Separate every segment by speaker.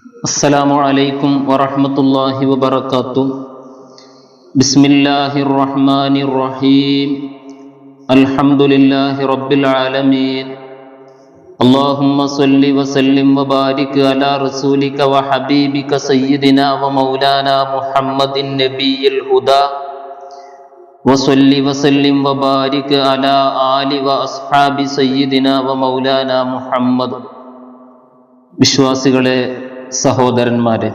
Speaker 1: അസ്സലാമു അലൈക്കും വറഹ്മത്തുള്ളാഹി വബറകാതുഹു. ബിസ്മില്ലാഹിർ റഹ്മാനിർ റഹീം. അൽഹംദുലില്ലാഹി റബ്ബിൽ ആലമീൻ. അല്ലാഹുമ്മ സ്വല്ലി വസല്ലിം വബാരിക് അലാ റസൂലിക വഹബീബിക സയ്യിദിനാ വമൗലാനാ മുഹമ്മദിൻ നബിയിൽ ഹുദാ വസല്ലി വസല്ലിം വബാരിക് അലാ ആലി വഅസ്ഹാബി സയ്യിദിനാ വമൗലാനാ മുഹമ്മദ്. വിശ്വാസികളെ, സഹോദരന്മാരെ,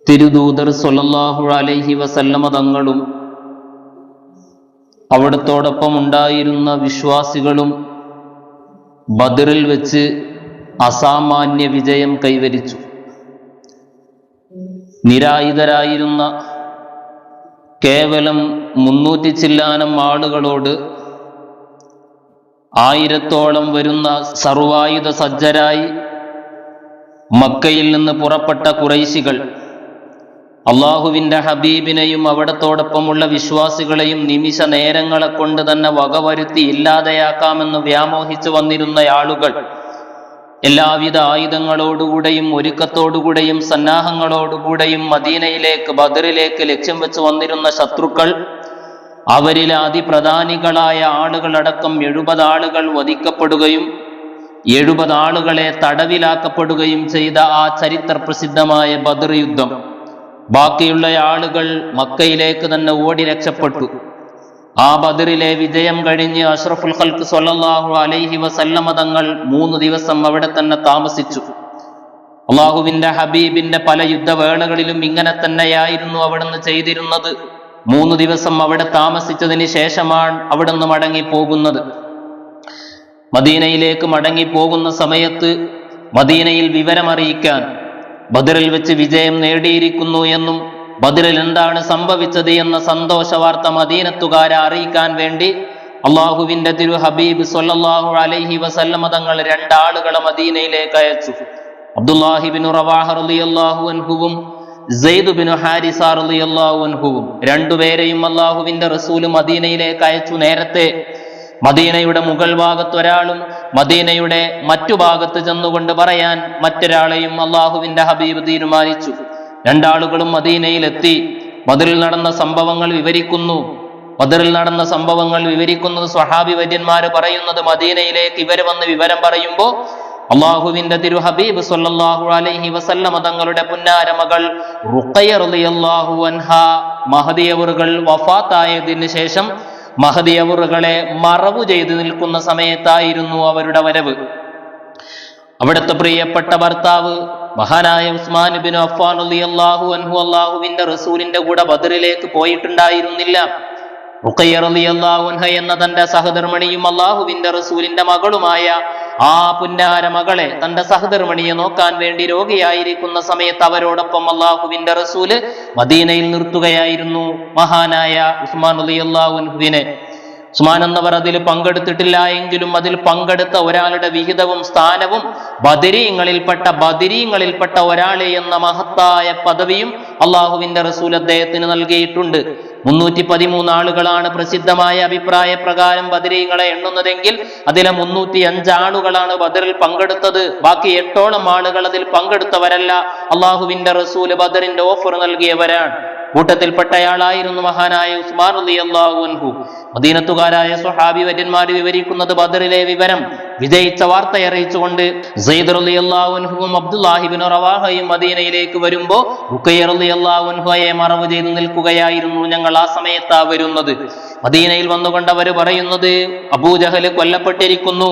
Speaker 1: തിരുദൂതർ സ്വല്ലല്ലാഹു അലൈഹി വസല്ലമ തങ്ങളും അവിടത്തോടൊപ്പം ഉണ്ടായിരുന്ന വിശ്വാസികളും ബദറിൽ വെച്ച് അസാമാന്യ വിജയം കൈവരിച്ചു. നിരായുധരായിരുന്ന കേവലം 300 ചില്ലാനം ആളുകളോട് 1000-ഓളം വരുന്ന സർവായുധ സജ്ജരായി മക്കയിൽ നിന്ന് പുറപ്പെട്ട ഖുറൈശികൾ അള്ളാഹുവിൻ്റെ ഹബീബിനെയും അവിടത്തോടൊപ്പമുള്ള വിശ്വാസികളെയും നിമിഷ നേരങ്ങളെ കൊണ്ട് തന്നെ വകവരുത്തി ഇല്ലാതെയാക്കാമെന്ന് വ്യാമോഹിച്ചു വന്നിരുന്ന ആളുകൾ എല്ലാവിധ ആയുധങ്ങളോടുകൂടെയും ഒരുക്കത്തോടുകൂടെയും സന്നാഹങ്ങളോടുകൂടെയും മദീനയിലേക്ക്, ബദറിലേക്ക് ലക്ഷ്യം വെച്ച് വന്നിരുന്ന ശത്രുക്കൾ, അവരിലെ അതിപ്രധാനികളായ ആളുകളടക്കം 70 ആളുകൾ വധിക്കപ്പെടുകയും 70 ആളുകളെ തടവിലാക്കപ്പെടുകയും ചെയ്ത ആ ചരിത്ര പ്രസിദ്ധമായ ബദർ യുദ്ധം, ബാക്കിയുള്ള ആളുകൾ മക്കയിലേക്ക് തന്നെ ഓടി രക്ഷപ്പെട്ടു. ആ ബദറിലെ വിജയം കഴിഞ്ഞ് അഷ്റഫുൽ ഖൽഖ് സ്വല്ലല്ലാഹു അലൈഹി വസല്ലമ തങ്ങൾ 3 ദിവസം അവിടെ തന്നെ താമസിച്ചു. അള്ളാഹുവിന്റെ ഹബീബിന്റെ പല യുദ്ധവേളകളിലും ഇങ്ങനെ തന്നെയായിരുന്നു അവിടുന്ന് ചെയ്തിരുന്നത്. 3 ദിവസം അവിടെ താമസിച്ചതിന് ശേഷമാണ് അവിടുന്ന് മടങ്ങിപ്പോകുന്നത്. മദീനയിലേക്ക് മടങ്ങിപ്പോകുന്ന സമയത്ത് മദീനയിൽ വിവരമറിയിക്കാൻ, ബദറിൽ വെച്ച് വിജയം നേടിയിരിക്കുന്നു എന്നും ബദറിൽ എന്താണ് സംഭവിച്ചത് എന്ന സന്തോഷ വാർത്ത മദീനത്തുകാരെ അറിയിക്കാൻ വേണ്ടി അള്ളാഹുവിന്റെ തിരു ഹബീബ് സ്വല്ലല്ലാഹു അലൈഹി വസല്ലമ തങ്ങൾ 2 ആളുകളെ മദീനയിലേക്ക് അയച്ചു. അബ്ദുല്ലാഹിബ്നു റവാഹ റളിയല്ലാഹു അൻഹുവും സെയ്ദ് ബിൻ ഹാരിസ റളിയല്ലാഹു അൻഹുവും 2 പേരെയും അള്ളാഹുവിന്റെ റസൂല് മദീനയിലേക്ക് അയച്ചു. നേരത്തെ മദീനയുടെ മുകൾ ഭാഗത്ത് ഒരാളും മദീനയുടെ മറ്റു ഭാഗത്ത് ചെന്നുകൊണ്ട് പറയാൻ മറ്റൊരാളെയും അള്ളാഹുവിന്റെ ഹബീബ് തീരുമാനിച്ചു. 2 ആളുകളും മദീനയിലെത്തി. ബദറിൽ നടന്ന സംഭവങ്ങൾ വിവരിക്കുന്നത് സ്വഹാബി വര്യന്മാര് പറയുന്നത്, മദീനയിലേക്ക് ഇവർ വന്ന് വിവരം പറയുമ്പോൾ അള്ളാഹുവിന്റെ തിരു ഹബീബ് സ്വല്ലല്ലാഹു അലൈഹി വസല്ലമ തങ്ങളുടെ പുന്നാര മകൾ റുഖയ്യ റളിയല്ലാഹു അൻഹാ മഹദി അവറുകൾ വഫാത്തായതിന് ശേഷം മഹദി അവറുകളെ മറവു ചെയ്തു നിൽക്കുന്ന സമയത്തായിരുന്നു അവരുടെ വരവ്. അവിടുത്തെ പ്രിയപ്പെട്ട ഭർത്താവ് മഹാനായ ഉസ്മാൻ ബിൻ അഫ്ഫാൻ റളിയല്ലാഹു അൻഹു അള്ളാഹുവിന്റെ റസൂലിന്റെ കൂടെ ബദറിലേക്ക് പോയിട്ടുണ്ടായിരുന്നില്ല. റുഖയ്യ റളിയല്ലാഹു അൻഹ എന്ന തന്റെ സഹധർമ്മിണിയും അള്ളാഹുവിന്റെ റസൂലിന്റെ മകളുമായ ആ പുന്നാര മകളെ, തന്റെ സഹധർമ്മിണിയെ നോക്കാൻ വേണ്ടി രോഗിയായിരിക്കുന്ന സമയത്ത് അവരോടൊപ്പം അള്ളാഹുവിന്റെ റസൂല് മദീനയിൽ നിർത്തുകയായിരുന്നു മഹാനായ ഉസ്മാൻ റളിയല്ലാഹു അൻഹുവിനെ. ഉസ്മാൻ എന്നവർ അതിൽ പങ്കെടുത്തിട്ടില്ല എങ്കിലും അതിൽ പങ്കെടുത്ത ഒരാളുടെ വിഹിതവും സ്ഥാനവും ബദരീങ്ങളിൽപ്പെട്ട ഒരാളെ എന്ന മഹത്തായ പദവിയും അള്ളാഹുവിന്റെ റസൂൽ അദ്ദേഹത്തിന് നൽകിയിട്ടുണ്ട്. 313 ആളുകളാണ് പ്രസിദ്ധമായ അഭിപ്രായ പ്രകാരം ബദരീങ്ങളെ എണ്ണുന്നതെങ്കിൽ അതിലെ 305 ആളുകളാണ് ബദറിൽ പങ്കെടുത്തത്. ബാക്കി 8ഓളം ആളുകൾ അതിൽ പങ്കെടുത്തവരല്ല. അള്ളാഹുവിന്റെ റസൂല് ബദറിന്റെ ഓഫർ നൽകിയവരാണ്. കൂട്ടത്തിൽപ്പെട്ടയാളായിരുന്നു മഹാനായ ഉസ്മാൻ റളിയല്ലാഹു അൻഹു. മദീനത്തുകാരായ സ്വഹാബി വര്യന്മാർ വിവരിക്കുന്നത്, ബദറിലെ വിവരം, വിജയിച്ച വാർത്തയറിയിച്ചുകൊണ്ട് സെയ്ദ് റളിയല്ലാഹു അൻഹുവും അബ്ദുല്ലാഹിബ്നു റവാഹയും മദീനയിലേക്ക് വരുമ്പോൾ റുഖയ്യ റളിയല്ലാഹു അൻഹയെ മറവ് ചെയ്തു നിൽക്കുകയായിരുന്നു. ഞങ്ങൾ ആ സമയത്താ വരുന്നത്. മദീനയിൽ വന്നുകൊണ്ട് അവർ പറയുന്നത്, അബൂജഹല് കൊല്ലപ്പെട്ടിരിക്കുന്നു,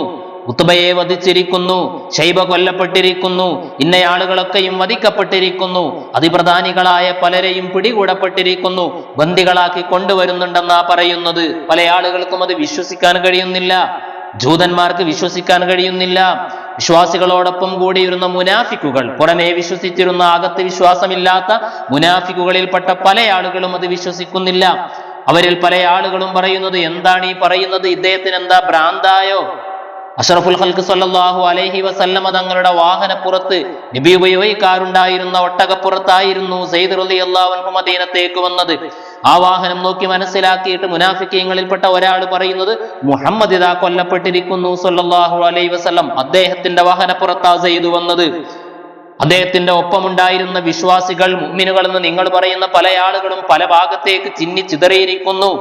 Speaker 1: ഉത്ബയെ വധിച്ചിരിക്കുന്നു, ശൈബ കൊല്ലപ്പെട്ടിരിക്കുന്നു, ഇന്നയാളുകളൊക്കെയും വധിക്കപ്പെട്ടിരിക്കുന്നു, അതിപ്രധാനികളായ പലരെയും പിടികൂടപ്പെട്ടിരിക്കുന്നു, ബന്ദികളാക്കി കൊണ്ടുവരുന്നുണ്ടെന്നാ പറയുന്നത്. പല ആളുകൾക്കും അത് വിശ്വസിക്കാൻ കഴിയുന്നില്ല. ജൂതന്മാർക്ക് വിശ്വസിക്കാൻ കഴിയുന്നില്ല. വിശ്വാസികളോടൊപ്പം കൂടിയിരുന്ന മുനാഫിക്കുകൾ, പുറമേ വിശ്വസിച്ചിരുന്ന അകത്ത് വിശ്വാസമില്ലാത്ത മുനാഫിക്കുകളിൽപ്പെട്ട പല ആളുകളും അത് വിശ്വസിക്കുന്നില്ല. അവരിൽ പല ആളുകളും പറയുന്നത്, എന്താണ് ഈ പറയുന്നത്, ഇദ്ദേഹത്തിന് എന്താ ഭ്രാന്തായോ? അഷ്റഫുൽ ഖൽഖ് സ്വല്ലല്ലാഹു അലൈഹി വസല്ലമ തങ്ങളുടെ വാഹനപ്പുറത്ത് നബി ഉപയോഗിക്കാറുണ്ടായിരുന്ന ഒട്ടകപ്പുറത്തായിരുന്നു സെയ്ദ് റളിയല്ലാഹു അൻഹു മദീനത്തേക്ക് വന്നത്. ആ വാഹനം നോക്കി മനസ്സിലാക്കിയിട്ട് മുനാഫിക്കീങ്ങളിൽപ്പെട്ട ഒരാൾ പറയുന്നത്, മുഹമ്മദ് ഇതാ കൊല്ലപ്പെട്ടിരിക്കുന്നു സ്വല്ലല്ലാഹു അലൈഹി വസല്ലം, അദ്ദേഹത്തിന്റെ വാഹനപ്പുറത്താ സെയ്ദ് വന്നത്. അദ്ദേഹത്തിന്റെ ഒപ്പമുണ്ടായിരുന്ന വിശ്വാസികൾ, മുഅ്മിനുകൾ എന്ന് നിങ്ങൾ പറയുന്ന പല ആളുകളും പല ഭാഗത്തേക്ക് ചിന്നി ചിതറിയിരിക്കുന്നു.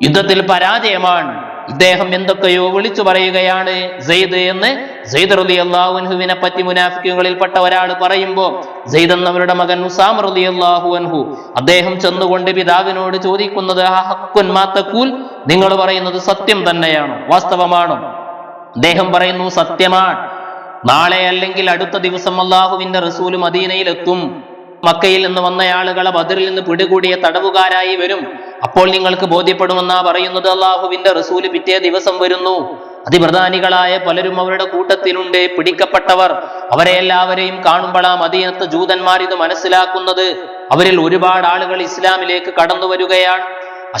Speaker 1: യുദ്ധത്തിൽ പരാജയമാണ്. ഇദ്ദേഹം എന്തൊക്കെയോ വിളിച്ചു പറയുകയാണ് സെയ്ദ് എന്ന്. സെയ്ദ് റളിയല്ലാഹു അൻഹുവിനെ പറ്റി മുനാഫിക്കുകളിൽപ്പെട്ട ഒരാൾ പറയുമ്പോൾ സെയ്ദ് എന്നവരുടെ മകൻ ഉസാമ റളിയല്ലാഹു അൻഹു അദ്ദേഹം ചെന്നുകൊണ്ട് പിതാവിനോട് ചോദിക്കുന്നത്, ഹഖ്കുൻ മാ തഖൂൽ, നിങ്ങൾ പറയുന്നത് സത്യം തന്നെയാണോ, വാസ്തവമാണോ? അദ്ദേഹം പറയുന്നു, സത്യമാണ്. നാളെ അല്ലെങ്കിൽ അടുത്ത ദിവസം അല്ലാഹുവിന്റെ റസൂൽ മദീനയിലെത്തും. മക്കയിൽ നിന്ന് വന്ന ആളുകളെ ബദറിൽ നിന്ന് പിടികൂടിയ തടവുകാരായി വരും. അപ്പോൾ നിങ്ങൾക്ക് ബോധ്യപ്പെടുമെന്നാ പറയുന്നത്. അല്ലാഹുവിന്റെ റസൂല് പിറ്റേ ദിവസം വരുന്നു. അതിപ്രധാനികളായ പലരും അവരുടെ കൂട്ടത്തിലുണ്ട്, പിടിക്കപ്പെട്ടവർ. അവരെ എല്ലാവരെയും കാണുമ്പോഴാ മദീനത്തെ ജൂതന്മാർ ഇത് മനസ്സിലാക്കുന്നത്. അവരിൽ ഒരുപാട് ആളുകൾ ഇസ്ലാമിലേക്ക് കടന്നു വരികയാണ്.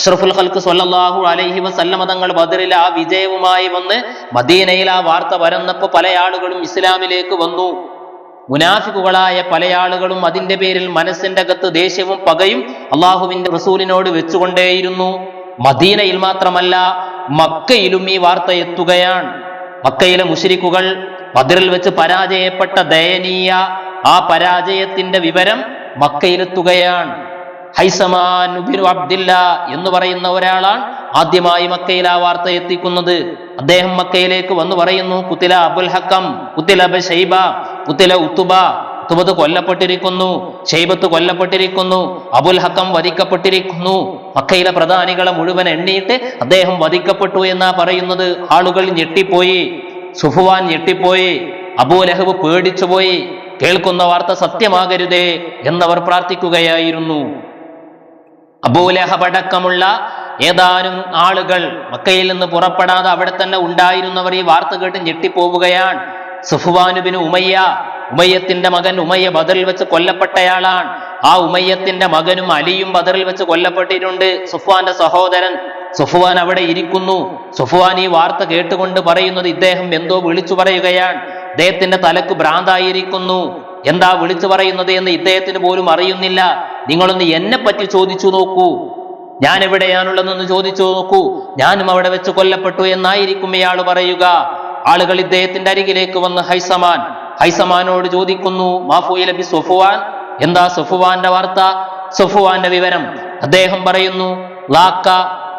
Speaker 1: അഷ്റഫുൽ ഖൽഖ് സ്വല്ലല്ലാഹു അലൈഹി വസല്ലമ തങ്ങൾ ബദറിൽ ആ വിജയവുമായി വന്ന് മദീനയിൽ ആ വാർത്ത പരന്നപ്പോൾ പല ആളുകളും ഇസ്ലാമിലേക്ക് വന്നു. മുനാഫിക്കുകളായ പല ആളുകളും അതിന്റെ പേരിൽ മനസ്സിന്റെ അകത്ത് ദേഷ്യവും പകയും അള്ളാഹുവിന്റെ റസൂലിനോട് വെച്ചുകൊണ്ടേയിരുന്നു. മദീനയിൽ മാത്രമല്ല, മക്കയിലും ഈ വാർത്ത എത്തുകയാണ്. മക്കയിലെ മുശ്രിക്കുകൾ ബദറിൽ വെച്ച് പരാജയപ്പെട്ട ദയനീയ ആ പരാജയത്തിന്റെ വിവരം മക്കയിലെത്തുകയാണ്. ഹൈസമാൻ ഇബ്നു അബ്ദില്ല എന്ന് പറയുന്ന ഒരാളാണ് ആദ്യമായി മക്കയിൽ ആ വാർത്ത എത്തിക്കുന്നത്. അദ്ദേഹം മക്കയിലേക്ക് വന്നു പറയുന്നു, കുത്തില അബുൽ ഹക്കം, കുത്തില ഷൈബ, കുത്തില ഉത്തുബ. ഉത്തുബത്ത് കൊല്ലപ്പെട്ടിരിക്കുന്നു, ഷൈബത്ത് കൊല്ലപ്പെട്ടിരിക്കുന്നു, അബുൽ ഹക്കം വധിക്കപ്പെട്ടിരിക്കുന്നു. മക്കയിലെ പ്രധാനികളെ മുഴുവൻ എണ്ണിയിട്ട് അദ്ദേഹം വധിക്കപ്പെട്ടു എന്നാ പറയുന്നത്. ആളുകൾ ഞെട്ടിപ്പോയി, സുഫ്വാൻ ഞെട്ടിപ്പോയി, അബൂ ലഹബ് പേടിച്ചുപോയി. കേൾക്കുന്ന വാർത്ത സത്യമാകരുതേ എന്നവർ പ്രാർത്ഥിക്കുകയായിരുന്നു. അബൂ ലഹബ് അടക്കമുള്ള ഏതാനും ആളുകൾ മക്കയിൽ നിന്ന് പുറപ്പെടാതെ അവിടെ തന്നെ ഉണ്ടായിരുന്നവർ ഈ വാർത്ത കേട്ട് ഞെട്ടിപ്പോവുകയാണ്. സഫ്വാൻ ഇബ്നു ഉമയ്യ, ഉമയ്യത്തിന്റെ മകൻ ഉമയ്യ ബദറിൽ വെച്ച് കൊല്ലപ്പെട്ടയാളാണ്. ആ ഉമയ്യത്തിന്റെ മകനും അലിയും ബദറിൽ വെച്ച് കൊല്ലപ്പെട്ടിട്ടുണ്ട്. സഫ്വാന്റെ സഹോദരൻ. സഫ്വാൻ അവിടെ ഇരിക്കുന്നു. സഫ്വാൻ ഈ വാർത്ത കേട്ടുകൊണ്ട് പറയുന്നത്, ഇദ്ദേഹം എന്തോ വിളിച്ചു പറയുകയാണ്. ഇദ്ദേഹത്തിന്റെ തലക്ക് ഭ്രാന്തായിരിക്കുന്നു. എന്താ വിളിച്ചു പറയുന്നത് എന്ന് ഇദ്ദേഹത്തിന് പോലും അറിയുന്നില്ല. നിങ്ങളൊന്ന് എന്നെ പറ്റി ചോദിച്ചു നോക്കൂ, ഞാൻ എവിടെയാണുള്ളതെന്ന് ചോദിച്ചു നോക്കൂ, ഞാനും അവിടെ വെച്ച് കൊല്ലപ്പെട്ടു എന്നായിരിക്കും ഇയാൾ പറയുക. ആളുകൾ ഇദ്ദേഹത്തിന്റെ അരികിലേക്ക് വന്ന് ഹൈസമാനോട് ചോദിക്കുന്നു, മാഫുഇല ബി സഫ്വാൻ, എന്താ സഫ്വാന്റെ വാർത്ത, സഫ്വാന്റെ വിവരം? അദ്ദേഹം പറയുന്നു, ലാക്ക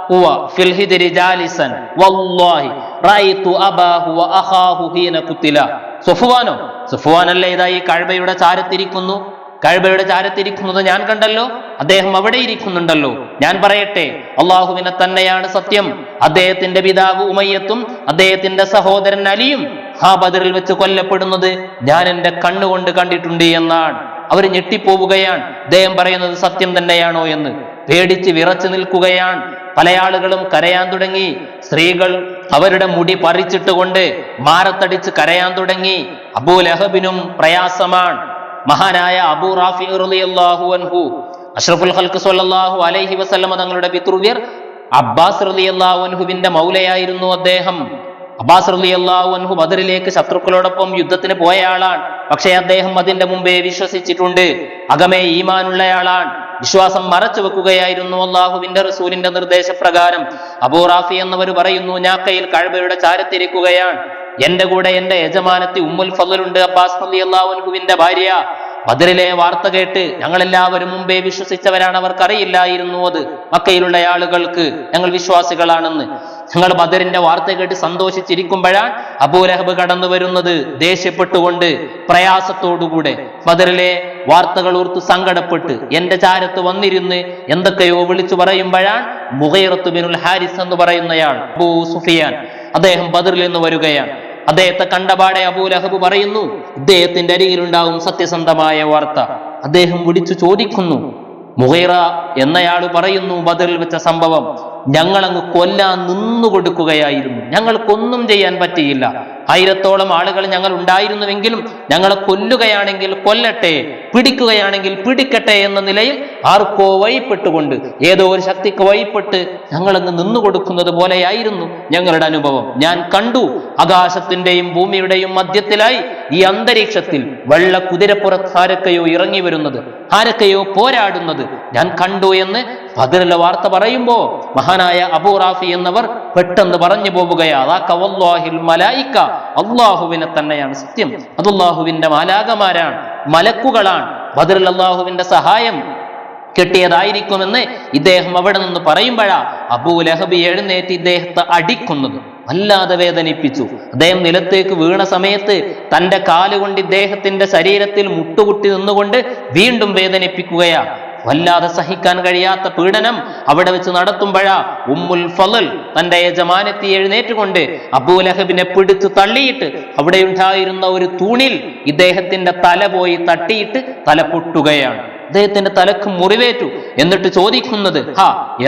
Speaker 1: ഹുവ ഫിൽ ഹിദ്രി ജാലിസൻ വല്ലാഹി റഅയ്തു അബാഹു വ അഖാഹു ഹീന ഖുതില. സഫ്വാനോ? സഫ്വാനല്ലേ ഇതാ ഈ കഅബയുടെ ചാരത്തിരിക്കുന്നു. കഅബയുടെ ചാരത്തിരിക്കുന്നത് ഞാൻ കണ്ടല്ലോ, അദ്ദേഹം അവിടെ ഇരിക്കുന്നുണ്ടല്ലോ. ഞാൻ പറയട്ടെ, അള്ളാഹുവിനെ തന്നെയാണ് സത്യം. അദ്ദേഹത്തിന്റെ പിതാവ് ഉമയ്യത്തും അദ്ദേഹത്തിന്റെ സഹോദരൻ അലിയും ആ ബദറിൽ വെച്ച് കൊല്ലപ്പെടുന്നത് ഞാൻ എന്റെ കണ്ണുകൊണ്ട് കണ്ടിട്ടുണ്ട് എന്നാണ്. അവർ ഞെട്ടിപ്പോവുകയാണ്. അദ്ദേഹം പറയുന്നത് സത്യം തന്നെയാണോ എന്ന് പേടിച്ച് വിറച്ചു നിൽക്കുകയാണ്. പല ആളുകളും കരയാൻ തുടങ്ങി. സ്ത്രീകൾ അവരുടെ മുടി പറിച്ചിട്ടുകൊണ്ട് മാറത്തടിച്ച് കരയാൻ തുടങ്ങി. അബൂ ലഹബിനും പ്രയാസമാണ്. മഹാനായ അബൂ റാഫി റളിയല്ലാഹു അൻഹു, അഷ്റഫുൽ ഖൽഖ് സ്വല്ലല്ലാഹു അലൈഹി വസല്ലമ തങ്ങളുടെ പിതൃവ്യർ അബ്ബാസ് റളിയല്ലാഹു അൻഹുവിന്റെ മൗലയായിരുന്നു അദ്ദേഹം. അബ്ബാസ് റളിയല്ലാഹു അൻഹു ബദറിലേക്ക് ശത്രുക്കളോടൊപ്പം യുദ്ധത്തിന് പോയ ആളാണ്. പക്ഷേ അദ്ദേഹം അതിന്റെ മുമ്പേ വിശ്വസിച്ചിട്ടുണ്ട്. അകമേ ഈമാനുള്ളയാളാണ്. വിശ്വാസം മറച്ചു വെക്കുകയായിരുന്നു അള്ളാഹുവിന്റെ റസൂലിന്റെ നിർദ്ദേശപ്രകാരം. അബൂ റാഫി എന്നവർ പറയുന്നു, ഞാൻ കയ്യിൽ കഅബയുടെ ചാരത്തിരിക്കുകയാണ്. എന്റെ കൂടെ എന്റെ യജമാനത്തി ഉമ്മുൽ ഫളലുണ്ട്, അബ്ബാസ് റളിയല്ലാഹു അൻഹുവിന്റെ ഭാര്യ. ബദറിലെ വാർത്ത കേട്ട് ഞങ്ങളെല്ലാവരും മുമ്പേ വിശ്വസിച്ചവരാണ്. അവർക്കറിയില്ലായിരുന്നു അത് മക്കയിലുള്ള ആളുകൾക്ക് ഞങ്ങൾ വിശ്വാസികളാണെന്ന്. ഞങ്ങൾ ബദറിന്റെ വാർത്ത കേട്ട് സന്തോഷിച്ചിരിക്കുമ്പോഴാണ് അബൂ ലഹബ് കടന്നു വരുന്നത്, ദേഷ്യപ്പെട്ടുകൊണ്ട്, പ്രയാസത്തോടുകൂടെ. ബദറിലെ വാർത്തകൾ ഓർത്ത് സങ്കടപ്പെട്ട് എന്റെ ചാരത്ത് വന്നിരുന്ന് എന്തൊക്കെയോ വിളിച്ചു പറയുമ്പോഴാണ് മുഗൈറത്ത് ബിനുൽ ഹാരിസ് എന്ന് പറയുന്നയാൾ, അബൂ സുഫിയാൻ, അദ്ദേഹം ബദറിൽ നിന്ന് വരികയാണ്. അദ്ദേഹത്തെ കണ്ടപാടെ അബൂ ലഹബ് പറയുന്നു, ഇദ്ദേഹത്തിന്റെ അരികിലുണ്ടാവും സത്യസന്ധമായ വാർത്ത. അദ്ദേഹം വിളിച്ചു ചോദിക്കുന്നു. മുഗൈറ എന്നയാൾ പറയുന്നു, ബദറിൽ വെച്ച സംഭവം ഞങ്ങളങ്ങ് കൊല്ലാൻ നിന്നു കൊടുക്കുകയായിരുന്നു, ഞങ്ങൾക്കൊന്നും ചെയ്യാൻ പറ്റിയില്ല. 1000-ഓളം ആളുകൾ ഞങ്ങൾ ഉണ്ടായിരുന്നുവെങ്കിലും ഞങ്ങളെ കൊല്ലുകയാണെങ്കിൽ കൊല്ലട്ടെ, പിടിക്കുകയാണെങ്കിൽ പിടിക്കട്ടെ എന്ന നിലയിൽ ആർക്കോ വഴിപ്പെട്ടുകൊണ്ട്, ഏതോ ഒരു ശക്തിക്ക് വഴിപ്പെട്ട് ഞങ്ങളങ്ങ് നിന്നുകൊടുക്കുന്നത് പോലെയായിരുന്നു ഞങ്ങളുടെ അനുഭവം. ഞാൻ കണ്ടു, ആകാശത്തിന്റെയും ഭൂമിയുടെയും മധ്യത്തിലായി ഈ അന്തരീക്ഷത്തിൽ വെള്ള കുതിരപ്പുറത്ത് ആരൊക്കെയോ ഇറങ്ങി വരുന്നത്, ആരൊക്കെയോ പോരാടുന്നത് ഞാൻ കണ്ടു എന്ന് ബദറിലെ വാർത്ത പറയുമ്പോ മഹാനായ അബൂ റാഫി എന്നവർ പെട്ടെന്ന് പറഞ്ഞു പോവുകയാണ്, അള്ളാഹുവിനെ തന്നെയാണ് സത്യം, അത് അള്ളാഹുവിന്റെ മാലാകമാരാണ്, മലക്കുകളാണ്, ബദറിൽ അള്ളാഹുവിന്റെ സഹായം കിട്ടിയതായിരിക്കുമെന്ന് ഇദ്ദേഹം അവിടെ നിന്ന് പറയുമ്പോഴാ അബൂ ലഹബ് എഴുന്നേറ്റ് ഇദ്ദേഹത്തെ അടിക്കുന്നത്. വല്ലാതെ വേദനിപ്പിച്ചു. അദ്ദേഹം നിലത്തേക്ക് വീണ സമയത്ത് തന്റെ കാലുകൊണ്ട് ഇദ്ദേഹത്തിന്റെ ശരീരത്തിൽ മുട്ടുകുത്തി നിന്നുകൊണ്ട് വീണ്ടും വേദനിപ്പിക്കുകയാ. വല്ലാതെ സഹിക്കാൻ കഴിയാത്ത പീഡനം അവിടെ വെച്ച് നടത്തുമ്പോഴാ ഉമ്മുൽ ഫളൽ തന്റെ യജമാനത്തി എഴുന്നേറ്റുകൊണ്ട് അബൂ ലഹബിനെ പിടിച്ചു തള്ളിയിട്ട് അവിടെ ഉണ്ടായിരുന്ന ഒരു തൂണിൽ ഇദ്ദേഹത്തിന്റെ തല പോയി തട്ടിയിട്ട് തല പൊട്ടുകയാണ്. അദ്ദേഹത്തിന്റെ തലക്ക് മുറിവേറ്റു. എന്നിട്ട് ചോദിക്കുന്നത്,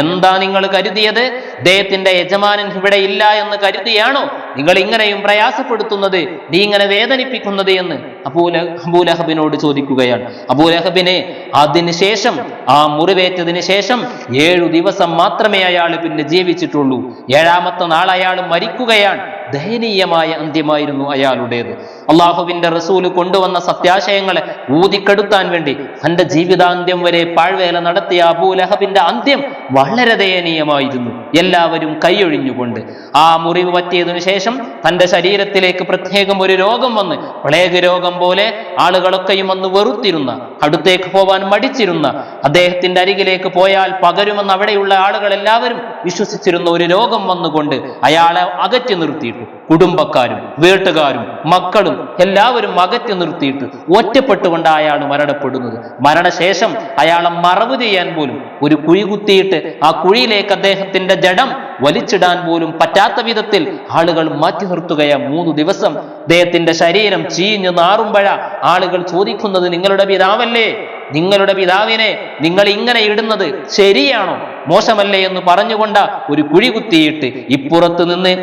Speaker 1: എന്താ നിങ്ങൾ കരുതിയത്? അദ്ദേഹത്തിന്റെ യജമാനൻ ഇവിടെ ഇല്ല എന്ന് കരുതിയാണോ നിങ്ങൾ ഇങ്ങനെയും പ്രയാസപ്പെടുത്തുന്നത്, നീ ഇങ്ങനെ വേദനിപ്പിക്കുന്നത് എന്ന് അബൂ ലഹബിനോട് ചോദിക്കുകയാണ്. അബൂ ലഹബിനെ അതിനുശേഷം, ആ മുറിവേറ്റതിന് ശേഷം 7 ദിവസം മാത്രമേ അയാൾ പിന്നെ ജീവിച്ചിട്ടുള്ളൂ. 7ാമത്തെ നാൾ അയാൾ മരിക്കുകയാണ്. ദയനീയമായ അന്ത്യമായിരുന്നു അയാളുടേത്. അള്ളാഹുവിന്റെ റസൂല് കൊണ്ടുവന്ന സത്യാശയങ്ങളെ ഊതിക്കെടുത്താൻ വേണ്ടി തന്റെ ജീവിതാന്ത്യം വരെ പാഴ്വേല നടത്തിയ അബൂ ലഹബിന്റെ അന്ത്യം വളരെ ദയനീയമായിരുന്നു. എല്ലാവരും കൈയൊഴിഞ്ഞുകൊണ്ട് ആ മുറിവ് പറ്റിയതിനു ശേഷം തന്റെ ശരീരത്തിലേക്ക് പ്രത്യേകം ഒരു രോഗം വന്ന്, പ്ലേഗ് രോഗം പോലെ ആളുകളൊക്കെയും വന്ന് വെറുത്തിരുന്ന, അടുത്തേക്ക് പോവാൻ മടിച്ചിരുന്ന, അദ്ദേഹത്തിന്റെ അരികിലേക്ക് പോയാൽ പകരുമെന്ന് അവിടെയുള്ള ആളുകൾ എല്ലാവരും വിശ്വസിച്ചിരുന്ന ഒരു രോഗം വന്നുകൊണ്ട് അയാളെ അകറ്റി നിർത്തിയിട്ടു. കുടുംബക്കാരും വീട്ടുകാരും മക്കളും എല്ലാവരും അകറ്റി നിർത്തിയിട്ട് ഒറ്റപ്പെട്ടുകൊണ്ട് അയാൾ മരണപ്പെടുന്നത്. മരണശേഷം അയാളെ മറവ് ചെയ്യാൻ പോലും ഒരു കുഴി കുത്തിയിട്ട് ആ കുഴിയിലേക്ക് അദ്ദേഹത്തിന്റെ ജഡം വലിച്ചിടാൻ പോലും പറ്റാത്ത വിധത്തിൽ ആളുകൾ മാറ്റി നിർത്തുകയാ. 3 ദിവസം അദ്ദേഹത്തിന്റെ ശരീരം ചീഞ്ഞു നാറുമ്പോഴ ആളുകൾ ചോദിക്കുന്നത്, നിങ്ങളുടെ പിതാവല്ലേ, നിങ്ങളുടെ പിതാവിനെ നിങ്ങൾ ഇങ്ങനെ ഇടുന്നത് ശരിയാണോ, മോശമല്ലേ എന്ന് പറഞ്ഞുകൊണ്ട് ഒരു കുഴി കുത്തിയിട്ട് ഇപ്പുറത്ത് നിന്ന്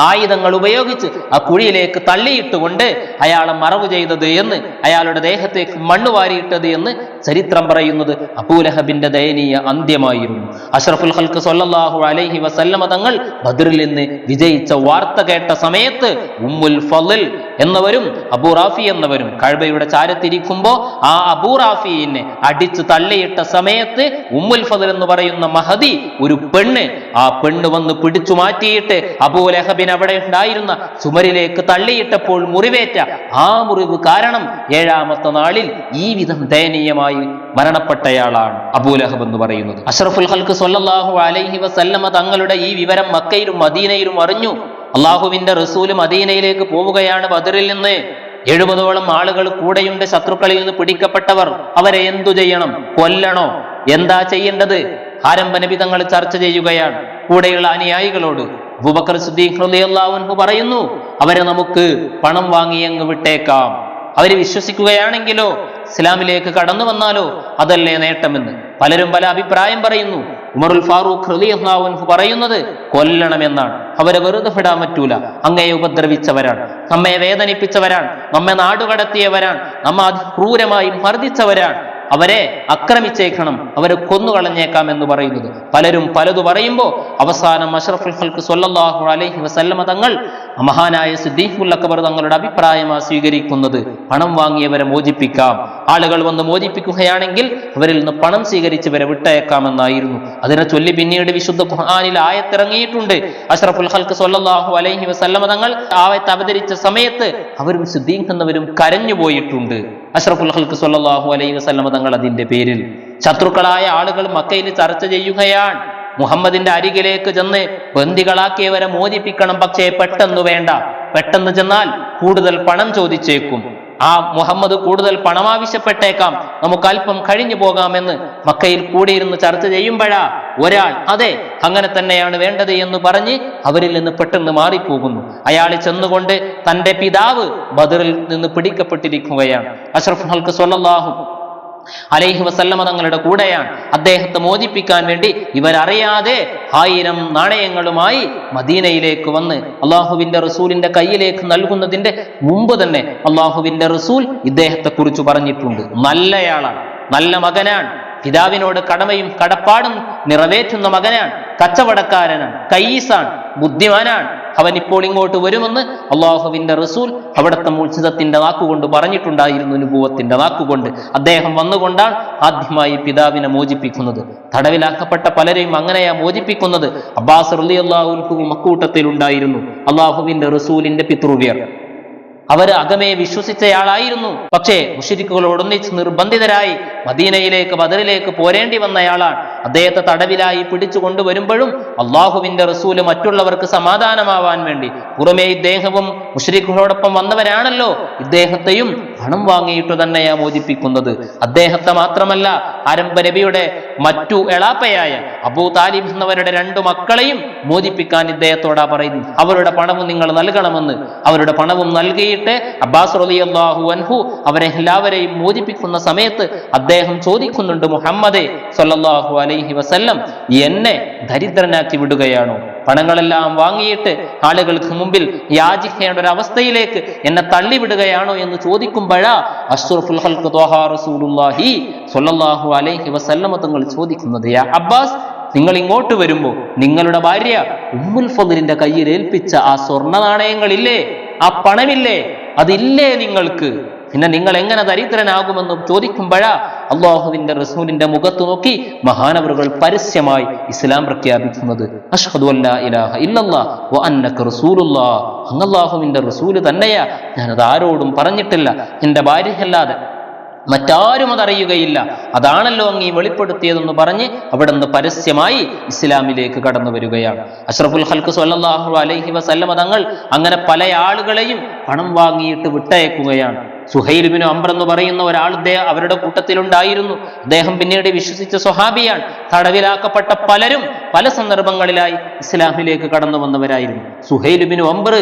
Speaker 1: ആയുധങ്ങൾ ഉപയോഗിച്ച് ആ കുഴിയിലേക്ക് തള്ളിയിട്ടുകൊണ്ട് അയാളെ മറവ് ചെയ്തത് എന്ന്, അയാളുടെ ദേഹത്തേക്ക് മണ്ണ് വാരിയിട്ടത് എന്ന് ചരിത്രം പറയുന്നത് അബൂ ലഹബിന്റെ ദയനീയ അന്ത്യമായിരുന്നു. അഷ്റഫുൽ ഖൽഖ് സ്വല്ലല്ലാഹു അലൈഹി വസല്ലമ തങ്ങൾ ബദറിൽ നിന്ന് വിജയിച്ച വാർത്ത കേട്ട സമയത്ത് ഉമ്മുൽ ഫളൽ എന്നവരും അബൂ റാഫി എന്നവരും കഅബയുടെ ചാരത്തിരിക്കുമ്പോ ആ അബൂ റാഫിയെ അടിച്ചു തള്ളിയിട്ട സമയത്ത് ഉമ്മുൽ ഫളൽ എന്ന് പറയുന്ന മഹദി, ഒരു പെണ്ണ്, ആ പെണ്ണ് വന്ന് പിടിച്ചു മാറ്റിയിട്ട് അബൂ ലഹബ് അവിടെ ഉണ്ടായിരുന്ന ചുമരിലേക്ക് തള്ളിയിട്ടപ്പോൾ മുറിവേറ്റ ആ മുറിവ് കാരണം 7ാമത്തെ നാളിൽ ഈ വിധം ദയനീയമായി മരണപ്പെട്ടയാളാണ് അബൂ ലഹബ് എന്ന് പറയുന്നത്. അഷ്റഫുൽ ഖൽഖ് സ്വല്ലല്ലാഹു അലൈഹി വസല്ലമ തങ്ങളുടെ ഈ വിവരം മക്കയിലും മദീനയിലും അറിഞ്ഞു. അള്ളാഹുവിന്റെ റസൂല് മദീനയിലേക്ക് പോവുകയാണ്. ബദറിൽ നിന്ന് 70ഓളം ആളുകൾ കൂടെയുണ്ട്, ശത്രുക്കളിൽ നിന്ന് പിടിക്കപ്പെട്ടവർ. അവരെ എന്തു ചെയ്യണം? കൊല്ലണോ? എന്താ ചെയ്യേണ്ടത്? ആരംഭ നബി തങ്ങൾ ചർച്ച ചെയ്യുകയാണ് കൂടെയുള്ള അനുയായികളോട്. അബൂബക്കർ സിദ്ദീഖ് റളിയല്ലാഹു അൻഹു പറയുന്നു, അവരെ നമുക്ക് പണം വാങ്ങി അങ്ങ് വിട്ടേക്കാം. അവര് വിശ്വസിക്കുകയാണെങ്കിലോ, ഇസ്ലാമിലേക്ക് കടന്നു വന്നാലോ അതല്ലേ നേട്ടമെന്ന്. പലരും പല അഭിപ്രായം പറയുന്നു. ഉമറുൽ ഫാറൂഖ് റളിയല്ലാഹു അൻഹു പറയുന്നത് കൊല്ലണമെന്നാണ്. അവരെ വെറുതെ വിടാൻ പറ്റൂല, അങ്ങയെ ഉപദ്രവിച്ചവരാണ്, നമ്മെ വേദനിപ്പിച്ചവരാണ്, നമ്മെ നാടുകടത്തിയവരാണ്, നമ്മെ അതിക്രൂരമായി മർദ്ദിച്ചവരാണ്, അവരെ ആക്രമിച്ചേക്കണം, അവരെ കൊന്നുകളഞ്ഞേക്കാം എന്ന് പറയുന്നത്. പലരും പലതു പറയുമ്പോൾ അവസാനം അഷ്റഫുൽ ഖൽഖ് സ്വല്ലല്ലാഹു അലൈഹി വസല്ലമ തങ്ങൾ മഹാനായ സിദ്ദീഖുൽ അക്ബർ തങ്ങളുടെ അഭിപ്രായമാണ് സ്വീകരിക്കുന്നത്. പണം വാങ്ങിയവരെ മോചിപ്പിക്കാം, ആളുകൾ വന്ന് മോചിപ്പിക്കുകയാണെങ്കിൽ അവരിൽ നിന്ന് പണം സ്വീകരിച്ചവരെ വിട്ടയക്കാമെന്നായിരുന്നു. അതിനെ ചൊല്ലി പിന്നീട് വിശുദ്ധ ഖുർആനിൽ ആയത്തിറങ്ങിയിട്ടുണ്ട്. അഷ്റഫുൽ ഖൽഖ് സ്വല്ലല്ലാഹു അലൈഹി വസല്ലമ തങ്ങൾ ആയത്ത് അവതരിച്ച സമയത്ത് അവരും സിദ്ദീഖ് എന്നവരും കരഞ്ഞു പോയിട്ടുണ്ട്. അഷ്റഫുൽ ഖൽഖ് സ്വല്ലല്ലാഹു അലൈഹി വസല്ലമ തങ്ങൾ അതിന്റെ പേരിൽ ശത്രുക്കളായ ആളുകൾ മക്കയിൽ ചർച്ച ചെയ്യുകയാണ്. മുഹമ്മദിന്റെ അരികിലേക്ക് ചെന്ന് ബന്ദികളാക്കിയവരെ മോചിപ്പിക്കണം, പക്ഷേ പെട്ടെന്ന് വേണ്ട, പെട്ടെന്ന് ചെന്നാൽ കൂടുതൽ പണം ചോദിച്ചേക്കും, ആ മുഹമ്മദ് കൂടുതൽ പണം ആവശ്യപ്പെട്ടേക്കാം, നമുക്ക് അല്പം കഴിഞ്ഞു പോകാമെന്ന് മക്കയിൽ കൂടിയിരുന്ന് ചർച്ച ചെയ്യുമ്പോഴാ ഒരാൾ അതെ അങ്ങനെ തന്നെയാണ് വേണ്ടത് എന്ന് പറഞ്ഞ് അവരിൽ നിന്ന് പെട്ടെന്ന് മാറിപ്പോകുന്നു. അയാൾ ചെന്നുകൊണ്ട് തന്റെ പിതാവ് ബദറിൽ നിന്ന് പിടിക്കപ്പെട്ടിരിക്കുകയാണ്. അഷ്റഫുൽ ഖൽഖ് സ്വല്ലല്ലാഹു അലൈഹി വസല്ലമ തങ്ങളുടെ കൂടെയാണ്. അദ്ദേഹത്തെ മോചിപ്പിക്കാൻ വേണ്ടി ഇവരറിയാതെ 1000 നാണയങ്ങളുമായി മദീനയിലേക്ക് വന്ന് അള്ളാഹുവിന്റെ റസൂലിന്റെ കയ്യിലേക്ക് നൽകുന്നതിന്റെ മുമ്പ് തന്നെ അള്ളാഹുവിന്റെ റസൂൽ ഇദ്ദേഹത്തെ കുറിച്ച് പറഞ്ഞിട്ടുണ്ട്. നല്ലയാളാണ്, നല്ല മകനാണ്, പിതാവിനോട് കടമയും കടപ്പാടും നിറവേറ്റുന്ന മകനാണ്, കച്ചവടക്കാരനാണ്, കയ്യീസാണ്, ബുദ്ധിമാനാണ്. അവൻ ഇപ്പോൾ ഇങ്ങോട്ട് വരുമെന്ന് അള്ളാഹുവിന്റെ റസൂൽ അവിടുത്തെ മുഅ്ജിസത്തിന്റെ നാക്കുകൊണ്ട് പറഞ്ഞിട്ടുണ്ടായിരുന്നു, നുബുവത്തിന്റെ നാക്കുകൊണ്ട്. അദ്ദേഹം വന്നുകൊണ്ടാണ് ആദ്യമായി പിതാവിനെ മോചിപ്പിക്കുന്നത്. തടവിലാക്കപ്പെട്ട പലരെയും അങ്ങനെയാ മോചിപ്പിക്കുന്നത്. അബ്ബാസ് റളിയല്ലാഹു അൻഹു മക്കൂട്ടത്തിൽ ഉണ്ടായിരുന്നു, അള്ളാഹുവിന്റെ റസൂലിന്റെ പിതൃവ്യർ. അവര് അകമേ വിശ്വസിച്ചയാളായിരുന്നു. പക്ഷേ മുശ്രിക്കുകളോടൊന്നിച്ച് നിർബന്ധിതരായി മദീനയിലേക്ക്, ബദറിലേക്ക് പോരേണ്ടി വന്നയാളാണ്. അദ്ദേഹത്തെ തടവിലായി പിടിച്ചു കൊണ്ടുവരുമ്പോഴും അള്ളാഹുവിന്റെ റസൂല് മറ്റുള്ളവർക്ക് സമാധാനമാവാൻ വേണ്ടി പുറമേ ഇദ്ദേഹവും മുശ്രിക്കുകളോടൊപ്പം വന്നവരാണല്ലോ, ഇദ്ദേഹത്തെയും പണം വാങ്ങിയിട്ട് തന്നെയാ മോചിപ്പിക്കുന്നത്. അദ്ദേഹത്തെ മാത്രമല്ല, ആരംഭ നബിയുടെ മറ്റു എളാപ്പയായ അബൂ താലിബ് എന്നവരുടെ 2 മക്കളെയും മോചിപ്പിക്കാൻ ഇദ്ദേഹത്തോടാ പറയുന്നു. അവരുടെ പണവും നിങ്ങൾ നൽകണമെന്ന്. അവരുടെ പണവും നൽകിയിട്ട് അബ്ബാസ് റളിയല്ലാഹു അൻഹു അവരെ എല്ലാവരെയും മോചിപ്പിക്കുന്ന സമയത്ത് അദ്ദേഹം ചോദിക്കുന്നുണ്ട്, മുഹമ്മദേ സ്വല്ലല്ലാഹു അലൈഹി വസല്ലം, എന്നെ ദരിദ്രനാക്കി വിടുകയാണോ? പണങ്ങളെല്ലാം വാങ്ങിയിട്ട് ആളുകൾക്ക് മുമ്പിൽ യാചിക്കേണ്ട ഒരു അവസ്ഥയിലേക്ക് എന്നെ തള്ളിവിടുകയാണോ എന്ന് ചോദിക്കുമ്പോഴാ അഷ്റഫുൽ ഖൽഖ് ത്വഹ റസൂലുള്ളാഹി സ്വല്ലല്ലാഹു അലൈഹി വസല്ലം തങ്ങൾ ചോദിക്കുന്നത്, യാ അബ്ബാസ്, നിങ്ങൾ ഇങ്ങോട്ട് വരുമ്പോ നിങ്ങളുടെ ഭാര്യ ഉമ്മുൽ ഫളിന്റെ കയ്യിൽ ഏൽപ്പിച്ച ആ സ്വർണ്ണ നാണയങ്ങളില്ലേ, ആ പണമില്ലേ, അതില്ലേ നിങ്ങൾക്ക്? പിന്നെ നിങ്ങൾ എങ്ങനെ ദരിദ്രനാകുമെന്ന് ചോദിക്കുമ്പോഴാ അള്ളാഹുവിന്റെ റസൂലിന്റെ മുഖത്ത് നോക്കി മഹാനവറുകൾ പരസ്യമായി ഇസ്ലാം പ്രഖ്യാപിക്കുന്നത്. അഷ്ഹദു അല്ലാ ഇലാഹ ഇല്ലല്ലാഹ് വ അന്നക റസൂലുള്ളാഹ്, അങ്ങ് അല്ലാഹുവിന്റെ റസൂല് തന്നെയാ, ഞാനത് ആരോടും പറഞ്ഞിട്ടില്ല, എന്റെ ഭാര്യയല്ലാതെ മറ്റാരും അതറിയുകയില്ല, അതാണല്ലോ അങ്ങ് ഈ വെളിപ്പെടുത്തിയതെന്ന് പറഞ്ഞ് അവിടുന്ന് പരസ്യമായി ഇസ്ലാമിലേക്ക് കടന്നു വരികയാണ്. അഷ്റഫുൽ ഖൽഖ് സ്വല്ലല്ലാഹു അലൈഹി വസല്ലമ തങ്ങൾ അങ്ങനെ പല ആളുകളെയും പണം വാങ്ങിയിട്ട് വിട്ടയക്കുകയാണ്. സുഹൈൽ ഇബ്നു അംർ എന്ന് പറയുന്ന ഒരാൾ അവരുടെ കൂട്ടത്തിലുണ്ടായിരുന്നു. അദ്ദേഹം പിന്നീട് വിശ്വസിച്ച സ്വഹാബിയാണ്. തടവിലാക്കപ്പെട്ട പലരും പല സന്ദർഭങ്ങളിലായി ഇസ്ലാമിലേക്ക് കടന്നു വന്നവരായിരുന്നു. സുഹൈൽ ഇബ്നു അംർ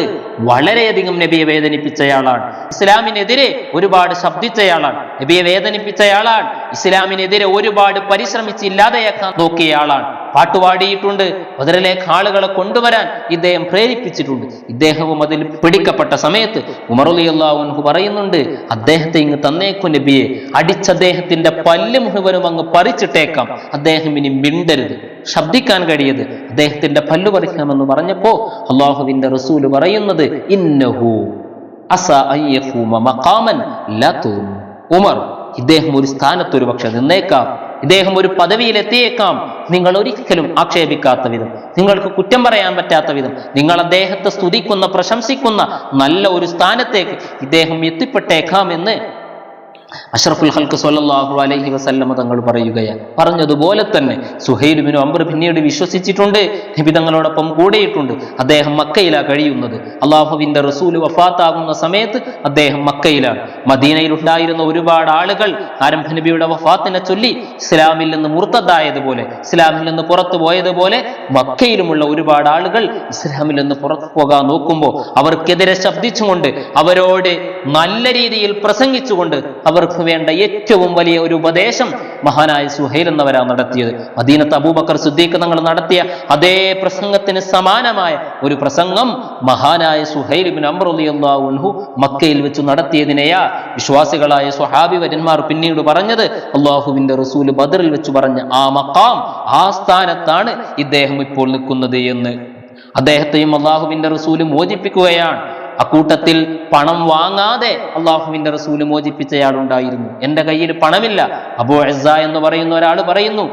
Speaker 1: വളരെയധികം നബിയെ വേദനിപ്പിച്ചയാളാണ്. ഇസ്ലാമിനെതിരെ ഒരുപാട് ശബ്ദിച്ചയാളാണ്, നബിയെ വേദനിപ്പിച്ചയാളാണ്. ഇസ്ലാമിനെതിരെ ഒരുപാട് പരിശ്രമിച്ച് ഇല്ലാതെയാക്കാൻ നോക്കിയയാളാണ്. പാട്ടുപാടിയിട്ടുണ്ട്, ബദറിലേക്ക് ആളുകളെ കൊണ്ടുവരാൻ ഇദ്ദേഹം പ്രേരിപ്പിച്ചിട്ടുണ്ട്. ഇദ്ദേഹവും അതിൽ പിടിക്കപ്പെട്ട സമയത്ത് ഉമർ റളിയല്ലാഹു അൻഹു പറയുന്നുണ്ട്, അദ്ദേഹത്തെ ഇങ്ങ് തന്നേക്കും നബിയെ, അടിച്ചദ്ദേഹത്തിന്റെ പല്ല് മുഴുവനും അങ്ങ് പറിച്ചിട്ടേക്കാം, അദ്ദേഹം ഇനി മിണ്ടരുത്, ശബ്ദിക്കാൻ കഴിയത്, അദ്ദേഹത്തിന്റെ പല്ല് പറിക്കാമെന്ന് പറഞ്ഞപ്പോ അള്ളാഹുവിന്റെ റസൂല് പറയുന്നത്, ഇന്നഹു അസാ അയ്യഖൂമ മഖാമൻ ലാ തും, ഉമർ, ഇദ്ദേഹം ഒരു സ്ഥാനത്ത് ഒരു പക്ഷെ നിന്നേക്കാം, ഇദ്ദേഹം ഒരു പദവിയിൽ എത്തിയേക്കാം, നിങ്ങൾ ഒരിക്കലും ആക്ഷേപിക്കാത്ത വിധം, നിങ്ങൾക്ക് കുറ്റം പറയാൻ പറ്റാത്ത വിധം, നിങ്ങൾ അദ്ദേഹത്തെ സ്തുതിക്കുന്ന, പ്രശംസിക്കുന്ന നല്ല ഒരു സ്ഥാനത്തേക്ക് ഇദ്ദേഹം എത്തിപ്പെട്ടേക്കാം എന്ന് അഷ്റഫുൽ ഖൽഖ് സ്വല്ലല്ലാഹു അലൈഹി വസല്ലം തങ്ങൾ പറയുകയാണ്. പറഞ്ഞതുപോലെ തന്നെ സുഹൈൽ ഇബ്നു അംർ പിന്നീട് വിശ്വസിച്ചിട്ടുണ്ട്, നബി തങ്ങളോടൊപ്പം കൂടെയിട്ടുണ്ട്. അദ്ദേഹം മക്കയിലാണ് കഴിയുന്നത്. അള്ളാഹുവിന്റെ റസൂൽ വഫാത്താകുന്ന സമയത്ത് അദ്ദേഹം മക്കയിലാണ്. മദീനയിൽ ഉണ്ടായിരുന്ന ഒരുപാട് ആളുകൾ ആരംഭ നബിയുടെ വഫാത്തിനെ ചൊല്ലി ഇസ്ലാമിൽ നിന്ന് മുർത്തദായതുപോലെ, ഇസ്ലാമിൽ നിന്ന് പുറത്തു പോയതുപോലെ മക്കയിലുമുള്ള ഒരുപാട് ആളുകൾ ഇസ്ലാമിൽ നിന്ന് പുറത്തു പോകാൻ നോക്കുമ്പോൾ അവർക്കെതിരെ ശബ്ദിച്ചുകൊണ്ട്, അവരോട് നല്ല രീതിയിൽ പ്രസംഗിച്ചുകൊണ്ട് അവർക്ക് വേണ്ട ഏറ്റവും വലിയ ഒരു ഉപദേശം മഹാനായ സുഹൈൽ എന്നവരാ നടത്തിയത്. മദീനത്ത് അബൂബക്കർ സിദ്ദീഖ് തങ്ങൾ നടത്തിയ അതേ പ്രസംഗത്തിന് സമാനമായ ഒരു പ്രസംഗം മഹാനായ സുഹൈൽ ഇബ്നു അംർ റളിയല്ലാഹു അൻഹു മക്കയിൽ വെച്ച് നടത്തിയതിനെയാ വിശ്വാസികളായ സ്വഹാബി വര്യന്മാർ പിന്നീട് പറഞ്ഞത്, അള്ളാഹുവിന്റെ റസൂല് ബദറിൽ വെച്ച് പറഞ്ഞ ആ മഖാം, ആ സ്ഥാനത്താണ് ഇദ്ദേഹം ഇപ്പോൾ നിൽക്കുന്നത് എന്ന്. അദ്ദേഹത്തെയും അള്ളാഹുവിന്റെ റസൂല് മോചിപ്പിക്കുകയാണ്. അക്കൂട്ടത്തിൽ പണം വാങ്ങാതെ അള്ളാഹുവിന്റെ റസൂല് മോചിപ്പിച്ചയാളുണ്ടായിരുന്നു. എന്റെ കയ്യിൽ പണമില്ല. അബൂ ഇസ്സ എന്ന് പറയുന്ന ഒരാൾ പറയുന്നു,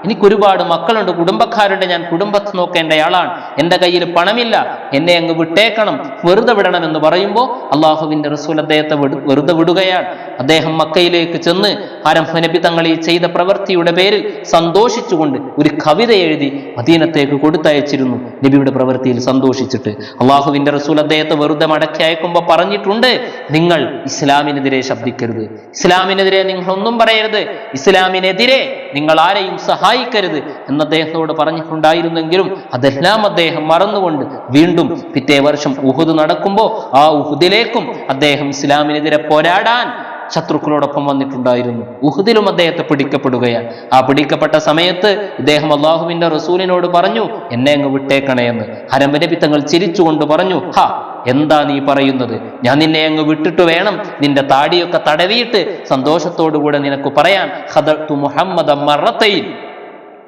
Speaker 1: എനിക്കൊരുപാട് മക്കളുണ്ട്, കുടുംബക്കാരുണ്ട്, ഞാൻ കുടുംബത്തെ നോക്കേണ്ടയാളാണ്, എന്റെ കയ്യിൽ പണമില്ല, എന്നെ അങ്ങ് വിട്ടേക്കണം, വെറുതെ വിടണം എന്ന് പറയുമ്പോൾ അള്ളാഹുവിന്റെ റസൂൽ അദ്ദേഹത്തെ വെറുതെ വിടുകയാണ്. അദ്ദേഹം മക്കയിലേക്ക് ചെന്ന് ആരംഭ നബി തങ്ങൾ ഈ ചെയ്ത പ്രവൃത്തിയുടെ പേരിൽ സന്തോഷിച്ചുകൊണ്ട് ഒരു കവിത എഴുതി മദീനത്തേക്ക് കൊടുത്തയച്ചിരുന്നു. നബിയുടെ പ്രവൃത്തിയിൽ സന്തോഷിച്ചിട്ട് അള്ളാഹുവിന്റെ റസൂൽ അദ്ദേഹത്തെ വെറുതെ മടക്കി അയക്കുമ്പോൾ പറഞ്ഞിട്ടുണ്ട്, നിങ്ങൾ ഇസ്ലാമിനെതിരെ ശബ്ദിക്കരുത്, ഇസ്ലാമിനെതിരെ നിങ്ങൾ ഒന്നും പറയരുത്, ഇസ്ലാമിനെതിരെ നിങ്ങൾ ആരെയും സഹായിക്കരുത് എന്ന് അദ്ദേഹത്തോട് പറഞ്ഞിട്ടുണ്ടായിരുന്നെങ്കിലും അതെല്ലാം അദ്ദേഹം മറന്നുകൊണ്ട് വീണ്ടും പിറ്റേ വർഷം ഉഹുദ് നടക്കുമ്പോൾ ആ ഉഹുദിലേക്കും അദ്ദേഹം ഇസ്ലാമിനെതിരെ പോരാടാൻ ശത്രുക്കളോടൊപ്പം വന്നിട്ടുണ്ടായിരുന്നു. ഉഹുദിലും അദ്ദേഹത്തെ പിടിക്കപ്പെടുകയാണ്. ആ പിടിക്കപ്പെട്ട സമയത്ത് ഇദ്ദേഹം അള്ളാഹുവിന്റെ റസൂലിനോട് പറഞ്ഞു, എന്നെ അങ്ങ് വിട്ടേക്കണേ എന്ന്. ആരംഭ നബി തങ്ങൾ ചിരിച്ചുകൊണ്ട് പറഞ്ഞു, എന്താ നീ പറയുന്നത്? ഞാൻ നിന്നെ അങ്ങ് വിട്ടിട്ട് വേണം നിന്റെ താടിയൊക്കെ തടവിയിട്ട് സന്തോഷത്തോടുകൂടെ നിനക്ക് പറയാൻ ഖദഅ്തു മുഹമ്മദൻ മറത്തൈൻ,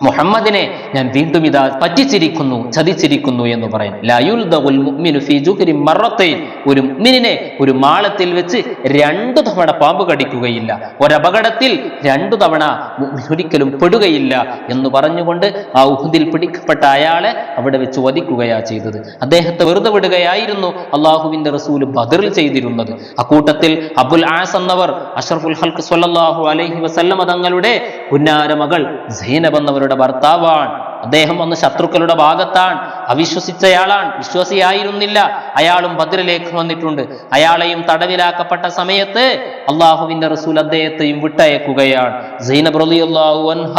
Speaker 1: മുഹമ്മദിനെ ഞാൻ വീണ്ടും ഇതാ പറ്റിച്ചിരിക്കുന്നു, ചതിച്ചിരിക്കുന്നു എന്ന് പറയാൻ. ലായുൽദഉൽ മുഅ്മിനു ഫീ ജുഹരി മറത്തൈൻ, ഒരു മുഅ്മിനിനെ ഒരു മാളത്തിൽ വെച്ച് 2 തവണ പാമ്പ് കടിക്കുകയില്ല, ഒരപകടത്തിൽ 2 തവണ മുഅ്മിൻ ഒരിക്കലും പെടുകയില്ല എന്ന് പറഞ്ഞുകൊണ്ട് ആ ഉഹുദിൽ പിടിക്കപ്പെട്ട അയാളെ അവിടെ വെച്ച് വധിക്കുകയാ ചെയ്തത്. അദ്ദേഹത്തെ വെറുതെ വിടുകയായിരുന്നു അള്ളാഹുവിന്റെ റസൂൽ ബദറിൽ ചെയ്തിരുന്നത്. അക്കൂട്ടത്തിൽ അബുൽ ആസ് എന്നവർ അഷ്റഫുൽ ഖൽഖ് സ്വല്ലല്ലാഹു അലൈഹി വസല്ലമ തങ്ങളുടെ പുന്നാര മകൾ സൈനബ് എന്നവരുടെ ഭർത്താവാണ്. അദ്ദേഹം വന്ന് ശത്രുക്കളുടെ ഭാഗത്താണ്, അവിശ്വസിച്ചയാളാണ്, വിശ്വാസിയായിരുന്നില്ല. അയാളും ബദ്രിലേക്ക് വന്നിട്ടുണ്ട്. അയാളെയും തടവിലാക്കപ്പെട്ട സമയത്ത് അള്ളാഹുവിന്റെ റസൂൽ അദ്ദേഹത്തെയും വിട്ടയക്കുകയാണ്. സൈനബ് റളിയല്ലാഹു അൻഹ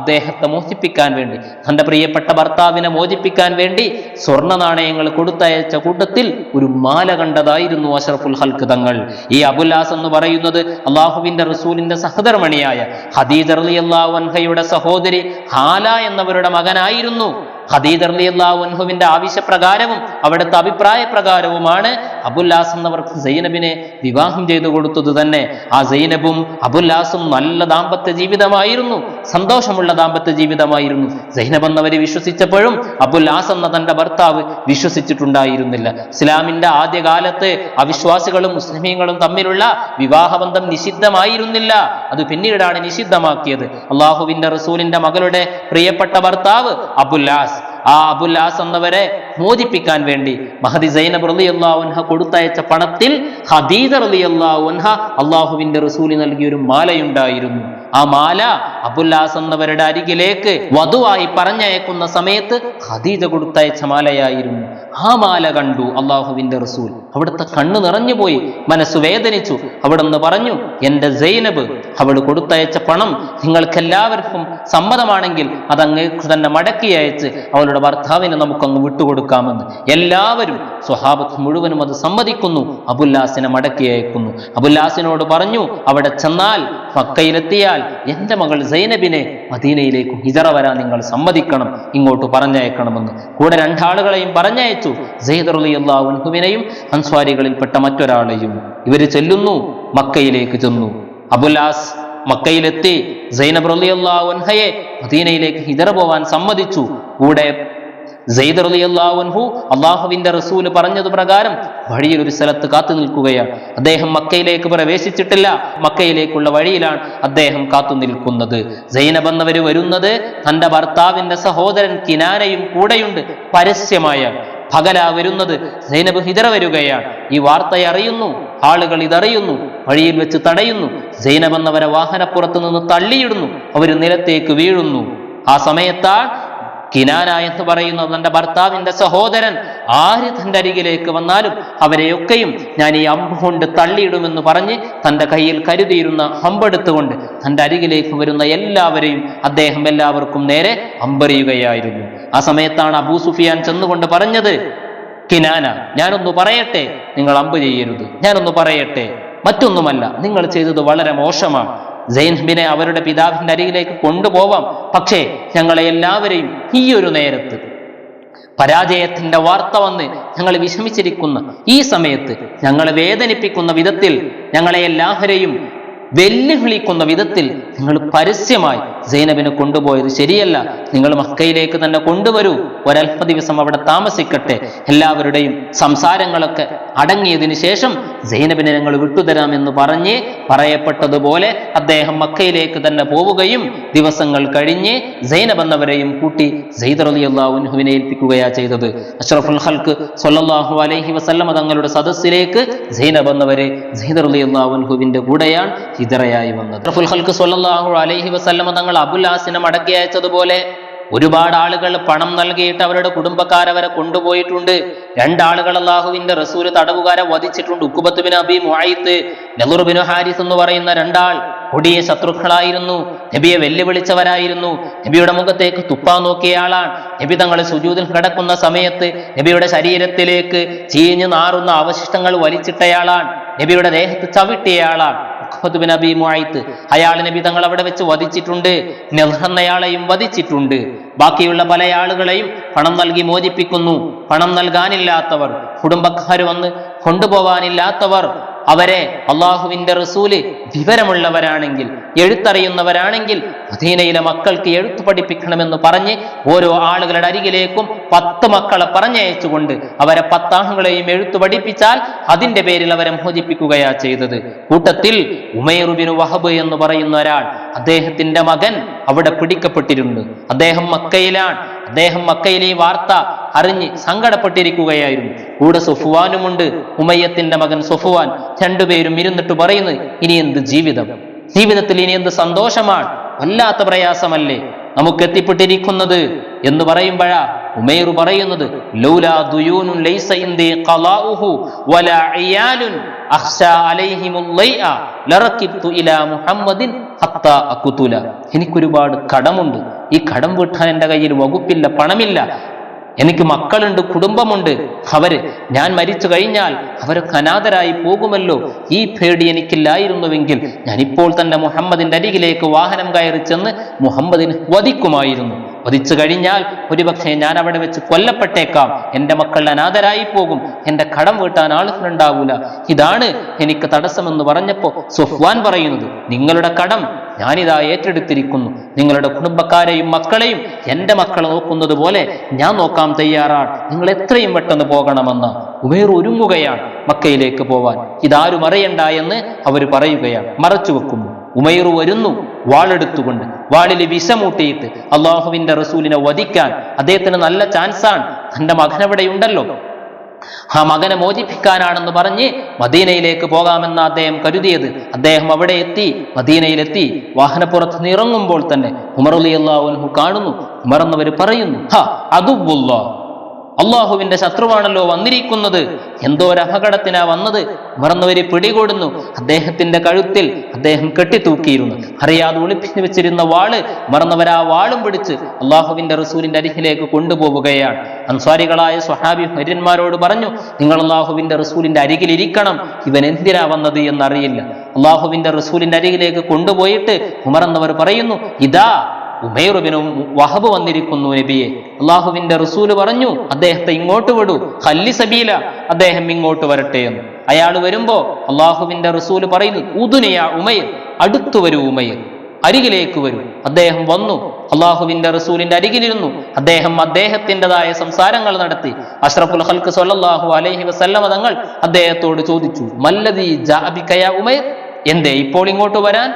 Speaker 1: ഇദ്ദേഹത്തെ മോചിപ്പിക്കാൻ വേണ്ടി, തന്റെ പ്രിയപ്പെട്ട ഭർത്താവിനെ മോചിപ്പിക്കാൻ വേണ്ടി സ്വർണ്ണ നാണയങ്ങൾ കൊടുത്തയച്ച കൂട്ടത്തിൽ ഒരു മാല കണ്ടതായിരുന്നു അഷ്റഫുൽ ഖൽഖ് തങ്ങൾ. ഈ അബുൽ ആസ് എന്ന് പറയുന്നത് അള്ളാഹുവിന്റെ റസൂലിന്റെ സഹധർമ്മിണിയായ ഖദീജ റളിയല്ലാഹു അൻഹയുടെ സഹോദരി ഹാല എന്നവരുടെ മകനായിരുന്നു. ഖദീജ റളിയല്ലാഹു അൻഹുവിന്റെ ആവശ്യപ്രകാരവും അവിടുത്തെ അഭിപ്രായ പ്രകാരവുമാണ് അബുൽ ആസ് എന്നവർക്ക് സൈനബിനെ വിവാഹം ചെയ്തു കൊടുത്തത് തന്നെ. ആ സൈനബും അബുൽ ആസും നല്ല ദാമ്പത്യ ജീവിതമായിരുന്നു, സന്തോഷമുള്ള ദാമ്പത്യ ജീവിതമായിരുന്നു. സൈനബ് എന്നവരെ വിശ്വസിച്ചപ്പോഴും അബുൽ ആസ് എന്ന തന്റെ ഭർത്താവ് വിശ്വസിച്ചിട്ടുണ്ടായിരുന്നില്ല. ഇസ്ലാമിന്റെ ആദ്യകാലത്ത് അവിശ്വാസികളും മുസ്ലിമീങ്ങളും തമ്മിലുള്ള വിവാഹബന്ധം നിഷിദ്ധമായിരുന്നില്ല. അത് പിന്നീടാണ് നിഷിദ്ധമാക്കിയത്. അള്ളാഹുവിന്റെ റസൂലിന്റെ മകളുടെ പ്രിയപ്പെട്ട ഭർത്താവ് അബുൽ ആസ്, ആ അബുൽ ആസ് എന്നവരെ മോചിപ്പിക്കാൻ വേണ്ടി മഹദി സൈനബ് റളിയല്ലാഹു അൻഹ കൊടുത്തയച്ച പണത്തിൽ ഖദീജ റളിയല്ലാഹു അൻഹ അള്ളാഹുവിന്റെ റസൂൽ നൽകിയൊരു മാലയുണ്ടായിരുന്നു. ആ മാല അബുൽ ആസ് എന്നവരുടെ അരികിലേക്ക് വധുവായി പറഞ്ഞയക്കുന്ന സമയത്ത് ഖദീജ കൊടുത്തയച്ച മാലയായിരുന്നു. ആ മാല കണ്ടു അള്ളാഹുവിന്റെ റസൂൽ. അവിടുത്തെ കണ്ണ് നിറഞ്ഞുപോയി, മനസ്സ് വേദനിച്ചു. അവിടുന്ന് പറഞ്ഞു, എന്റെ സൈനബ്, അവൾ കൊടുത്തയച്ച പണം നിങ്ങൾക്കെല്ലാവർക്കും സമ്മതമാണെങ്കിൽ അതങ്ങേക്ക് തന്നെ മടക്കി അയച്ച് അവളുടെ ഭർത്താവിനെ നമുക്കങ്ങ് വിട്ടുകൊടുക്കാമെന്ന്. എല്ലാവരും സ്വഹാബത്ത് മുഴുവനും അത് സമ്മതിക്കുന്നു. അബുല്ലാസിനെ മടക്കി അയക്കുന്നു. അബുല്ലാസിനോട് പറഞ്ഞു, അവിടെ ചെന്നാൽ മക്കയിലെത്തിയാൽ എന്റെ മകൾ സൈനബിനെ മദീനയിലേക്ക് ഹിജറ വരാൻ നിങ്ങൾ സമ്മതിക്കണം, ഇങ്ങോട്ട് പറഞ്ഞയക്കണമെന്ന്. കൂടെ 2 ആളുകളെയും പറഞ്ഞയച്ചു, സയ്യിദ് റളിയല്ലാഹു അൻഹുവിനെയും അൻസ്വാരികളിൽപ്പെട്ട മറ്റൊരാളെയും. ഇവര് ചെല്ലുന്നു, മക്കയിലേക്ക് ചെന്നു. അബുൽ ആസ് മക്കയിലെത്തി സൈനബ് റളിയല്ലാഹു അൻഹയെ മദീനയിലേക്ക് ഹിജറ പോവാൻ സമ്മതിച്ചു. കൂടെ സയ്യിദ് റളിയല്ലാഹു അൻഹു അള്ളാഹുവിന്റെ റസൂല് പറഞ്ഞത് പ്രകാരം വഴിയിൽ ഒരു സ്ഥലത്ത് കാത്തു നിൽക്കുകയാണ്. അദ്ദേഹം മക്കയിലേക്ക് പ്രവേശിച്ചിട്ടില്ല, മക്കയിലേക്കുള്ള വഴിയിലാണ് അദ്ദേഹം കാത്തു നിൽക്കുന്നത്. സൈനബ് എന്നവര് വരുന്നത് തന്റെ ഭർത്താവിന്റെ സഹോദരൻ കിനാനയും കൂടെയുണ്ട്. പരസ്യമായ പകലാ വരുന്നത്. സൈനബ് ഹിജറ വരികയാണ്. ഈ വാർത്ത അറിയുന്നു, ആളുകൾ ഇതറിയുന്നു, വഴിയിൽ വെച്ച് തടയുന്നു. സൈനബ് എന്നവരെ വാഹനപ്പുറത്ത് നിന്ന് തള്ളിയിടുന്നു, അവര് നിലത്തേക്ക് വീഴുന്നു. ആ സമയത്താണ് കിനാന എന്ന് പറയുന്ന തന്റെ ഭർത്താവിന്റെ സഹോദരൻ ആര് തന്റെ അരികിലേക്ക് വന്നാലും അവരെയൊക്കെയും ഞാൻ ഈ അമ്പ് കൊണ്ട് തള്ളിയിടുമെന്ന് പറഞ്ഞ് തന്റെ കയ്യിൽ കരുതിയിരുന്ന അമ്പെടുത്തുകൊണ്ട് തന്റെ അരികിലേക്ക് വരുന്ന എല്ലാവരെയും അദ്ദേഹം എല്ലാവർക്കും നേരെ അമ്പെറിയുകയായിരുന്നു. ആ സമയത്താണ് അബൂ സുഫിയാൻ ചെന്നുകൊണ്ട് പറഞ്ഞത്, കിനാന, ഞാനൊന്ന് പറയട്ടെ, നിങ്ങൾ അമ്പ് ചെയ്യരുത്. ഞാനൊന്ന് പറയട്ടെ, മറ്റൊന്നുമല്ല, നിങ്ങൾ ചെയ്തത് വളരെ മോശമാണ്. സൈനബിനെ അവരുടെ പിതാവിന്റെ അരികിലേക്ക് കൊണ്ടുപോവാം, പക്ഷേ ഞങ്ങളെ എല്ലാവരെയും ഈ ഒരു നേരത്ത് പരാജയത്തിന്റെ വാർത്ത വന്ന് ഞങ്ങൾ വിഷമിച്ചിരിക്കുന്ന ഈ സമയത്ത് ഞങ്ങളെ വേദനിപ്പിക്കുന്ന വിധത്തിൽ, ഞങ്ങളെ എല്ലാവരെയും വെല്ലുവിളിക്കുന്ന വിധത്തിൽ നിങ്ങൾ പരസ്യമായി സൈനബിനെ കൊണ്ടുപോയത് ശരിയല്ല. നിങ്ങൾ മക്കയിലേക്ക് തന്നെ കൊണ്ടുവരൂ, ഒരൽപ്പ ദിവസം അവിടെ താമസിക്കട്ടെ. എല്ലാവരുടെയും സംസാരങ്ങളൊക്കെ അടങ്ങിയതിനു ശേഷം സൈനബിനെ ഞങ്ങൾ വിട്ടുതരാമെന്ന് പറഞ്ഞ് പറയപ്പെട്ടതുപോലെ അദ്ദേഹം മക്കയിലേക്ക് തന്നെ പോവുകയും ദിവസങ്ങൾ കഴിഞ്ഞ് സൈനബ് എന്നവരെയും കൂട്ടി സയ്യിദ് റളിയല്ലാഹു അൻഹുവിനെ ഏൽപ്പിക്കുകയാ ചെയ്തത്. അഷ്റഫുൽ ഖൽഖ് സ്വല്ലല്ലാഹു അലൈഹി വസല്ലമ തങ്ങളുടെ സദസ്സിലേക്ക് സൈനബ് എന്നവരെ സയ്യിദ് റളിയല്ലാഹു അൻഹുവിന്റെ കൂടെയാണ് ഹിജറയായി വന്നത്. അഷ്റഫുൽ ഖൽഖ് സ്വല്ലല്ലാഹു അലൈഹി വസല്ലമ തങ്ങൾ അബുൽ ആസിനെ മടക്കി അയച്ചതുപോലെ ഒരുപാട് ആളുകൾ പണം നൽകിയിട്ട് അവരുടെ കുടുംബക്കാരവരെ കൊണ്ടുപോയിട്ടുണ്ട്. രണ്ടാളുകൾ അള്ളാഹുവിന്റെ റസൂല് തടവുകാരെ വധിച്ചിട്ടുണ്ട്. ഉഖ്ബത്ത് ബിൻ അബി മുഅയ്ത്ത്, നളർ ബിൻ ഹാരിസ് എന്ന് പറയുന്ന രണ്ടാൾ കൊടിയ ശത്രുക്കളായിരുന്നു. നബിയെ വെല്ലുവിളിച്ചവരായിരുന്നു. നബിയുടെ മുഖത്തേക്ക് തുപ്പാൻ നോക്കിയ ആളാണ്. നബി തങ്ങൾ സുജൂദിൽ കിടക്കുന്ന സമയത്ത് നബിയുടെ ശരീരത്തിലേക്ക് ചീഞ്ഞു നാറുന്ന അവശിഷ്ടങ്ങൾ വലിച്ചിട്ടയാളാണ്. നബിയുടെ ദേഹത്ത് ചവിട്ടിയയാളാണ് ഉഖ്ബത്ത് ബിൻ അബി മുഅയ്ത്ത്. അയാൾ നബി തങ്ങൾ അവിടെ വെച്ച് വധിച്ചിട്ടുണ്ട്. നളർ എന്നയാളെയും വധിച്ചിട്ടുണ്ട്. ബാക്കിയുള്ള പല ആളുകളെയും പണം നൽകി മോചിപ്പിക്കുന്നു. പണം നൽകാനില്ലാത്തവർ, കുടുംബക്കാർ വന്ന് കൊണ്ടുപോവാനില്ലാത്തവർ, അവരെ അള്ളാഹുവിന്റെ റസൂല് വിവരമുള്ളവരാണെങ്കിൽ, എഴുത്തറിയുന്നവരാണെങ്കിൽ മദീനയിലെ മക്കൾക്ക് എഴുത്ത് പഠിപ്പിക്കണമെന്ന് പറഞ്ഞ് ഓരോ ആളുകളുടെ അരികിലേക്കും 10 മക്കളെ പറഞ്ഞയച്ചുകൊണ്ട് അവരെ 10 ആളുകളെയും എഴുത്ത് പഠിപ്പിച്ചാൽ അതിന്റെ പേരിൽ അവരെ മോചിപ്പിക്കുകയാ ചെയ്തത്. കൂട്ടത്തിൽ ഉമൈർ ബിൻ വഹബ് എന്ന് പറയുന്ന ഒരാൾ, അദ്ദേഹത്തിന്റെ മകൻ അവിടെ പിടിക്കപ്പെട്ടിട്ടുണ്ട്. അദ്ദേഹം മക്കയിലാണ്. അദ്ദേഹം മക്കയിലെ ഈ വാർത്ത അറിഞ്ഞ് സങ്കടപ്പെട്ടിരിക്കുകയായിരുന്നു. കൂടെ സൊഫ്വാനുമുണ്ട്, ഉമയ്യത്തിന്റെ മകൻ സൊഫ്വാൻ. രണ്ടുപേരും ഇരുന്നിട്ട് പറയുന്നു, ഇനി എന്ത് ജീവിതം, ജീവിതത്തിൽ ഇനി എന്ത് സന്തോഷമാണ്, വല്ലാത്ത പ്രയാസമല്ലേ നമുക്ക് എത്തിപ്പെട്ടിരിക്കുന്നത് എന്ന് പറയുമ്പോഴാ ഉമൈർ പറയുന്നത്, ലൗലാ ദുയൂനുൻ ലൈസ ഇൻദി ഖലാഉഹു വലാ ഇയാലുൻ അഖ്ശാ അലൈഹിമുൽ ലൈഅ ലറകിബ്തു ഇലാ മുഹമ്മദിൻ ഹത്താ അഖ്തുല. എനിക്കൊരുപാട് കടമുണ്ട്. ഈ കടം വീട്ടാൻ എൻ്റെ കയ്യിൽ വകുപ്പില്ല, പണമില്ല. എനിക്ക് മക്കളുണ്ട്, കുടുംബമുണ്ട്. ഞാൻ മരിച്ചു കഴിഞ്ഞാൽ അവരൊക്കെ അനാഥരായി പോകുമല്ലോ. ഈ പേടി എനിക്കില്ലായിരുന്നുവെങ്കിൽ ഞാൻ ഇപ്പോൾ തന്നെ മുഹമ്മദിന്റെ അരികിലേക്ക് വാഹനം കയറി ചെന്ന് മുഹമ്മദിനെ വധിക്കുമായിരുന്നു. വധിച്ചു കഴിഞ്ഞാൽ ഒരുപക്ഷെ ഞാൻ അവിടെ വെച്ച് കൊല്ലപ്പെട്ടേക്കാം. എൻ്റെ മക്കൾ അനാഥരായി പോകും. എൻ്റെ കടം വീട്ടാൻ ആളുകളുണ്ടാവൂല. ഇതാണ് എനിക്ക് തടസ്സമെന്ന് പറഞ്ഞപ്പോ സൊഫ്വാൻ പറയുന്നത്, നിങ്ങളുടെ കടം ഞാനിതാ ഏറ്റെടുത്തിരിക്കുന്നു. നിങ്ങളുടെ കുടുംബക്കാരെയും മക്കളെയും എൻ്റെ മക്കളെ നോക്കുന്നത് പോലെ ഞാൻ നോക്കാൻ തയ്യാറാണ്. നിങ്ങൾ എത്രയും പെട്ടെന്ന് പോകണമെന്ന് ഉമൈർ ഒരുങ്ങുകയാണ് മക്കയിലേക്ക് പോവാൻ. ഇതാരും അറിയണ്ട എന്ന് അവർ പറയുകയാണ്. മറച്ചു വെക്കുന്നു. ഉമൈർ വരുന്നു വാളെടുത്തുകൊണ്ട്, വാളിൽ വിഷമൂട്ടിയിട്ട് അള്ളാഹുവിന്റെ റസൂലിനെ വധിക്കാൻ അദ്ദേഹത്തിന് നല്ല ചാൻസാണ്. തന്റെ മകനവിടെയുണ്ടല്ലോ, ആ മകനെ മോചിപ്പിക്കാനാണെന്ന് പറഞ്ഞ് മദീനയിലേക്ക് പോകാമെന്ന് അദ്ദേഹം കരുതിയത്. അദ്ദേഹം അവിടെ എത്തി, മദീനയിലെത്തി. വാഹനപ്പുറത്ത് നിറങ്ങുമ്പോൾ തന്നെ ഉമർ റളിയല്ലാഹു അൻഹു കാണുന്നു. ഉമർ എന്നവർ പറയുന്നു, അദുവ്വുല്ലാഹ്, അള്ളാഹുവിന്റെ ശത്രുവാണല്ലോ വന്നിരിക്കുന്നത്. എന്തോ ഒരു അപകടത്തിനാ വന്നത്. മറന്നവരെ പിടികൂടുന്നു. അദ്ദേഹത്തിന്റെ കഴുത്തിൽ അദ്ദേഹം കെട്ടിത്തൂക്കിയിരുന്നു. അറിയാതെ ഒളിപ്പിച്ചു വെച്ചിരുന്ന വാള് മറന്നവർ ആ വാളും പിടിച്ച് അള്ളാഹുവിന്റെ റസൂലിന്റെ അരികിലേക്ക് കൊണ്ടുപോവുകയാണ്. അൻസ്വാരികളായ സ്വഹാബി ഹര്യന്മാരോട് പറഞ്ഞു, നിങ്ങൾ അള്ളാഹുവിന്റെ റസൂലിന്റെ അരികിൽ ഇരിക്കണം. ഇവൻ എന്തിനാ വന്നത് എന്നറിയില്ല. അള്ളാഹുവിന്റെ റസൂലിന്റെ അരികിലേക്ക് കൊണ്ടുപോയിട്ട് ഉമർ എന്നവർ പറയുന്നു, ഇതാ ഉമൈർ ബിൻ വഹബ് വന്നിരിക്കുന്നു നബിയെ. അള്ളാഹുവിന്റെ റസൂല് പറഞ്ഞു, അദ്ദേഹത്തെ ഇങ്ങോട്ട് വിടൂ, ഖല്ലി സബീല, അദ്ദേഹം ഇങ്ങോട്ട് വരട്ടെ എന്ന്. അയാൾ വരുമ്പോ അള്ളാഹുവിന്റെ റസൂല് പറയുന്നു, ഉദുനിയ ഉമൈർ, അടുത്തു വരൂ ഉമൈർ, അരികിലേക്ക് വരൂ. അദ്ദേഹം വന്നു, അള്ളാഹുവിന്റെ റസൂലിന്റെ അരികിലിരുന്നു. അദ്ദേഹത്തിൻ്റെതായ സംസാരങ്ങൾ നടത്തി. അഷ്റഫുൽ ഖൽഖ് സ്വല്ലല്ലാഹു അലൈഹി വസല്ലമ തങ്ങൾ അദ്ദേഹത്തോട് ചോദിച്ചു, മല്ലദീ ജാഅ ബിക യാ ഉമൈർ, എന്തേ ഇപ്പോൾ ഇങ്ങോട്ട് വരാൻ,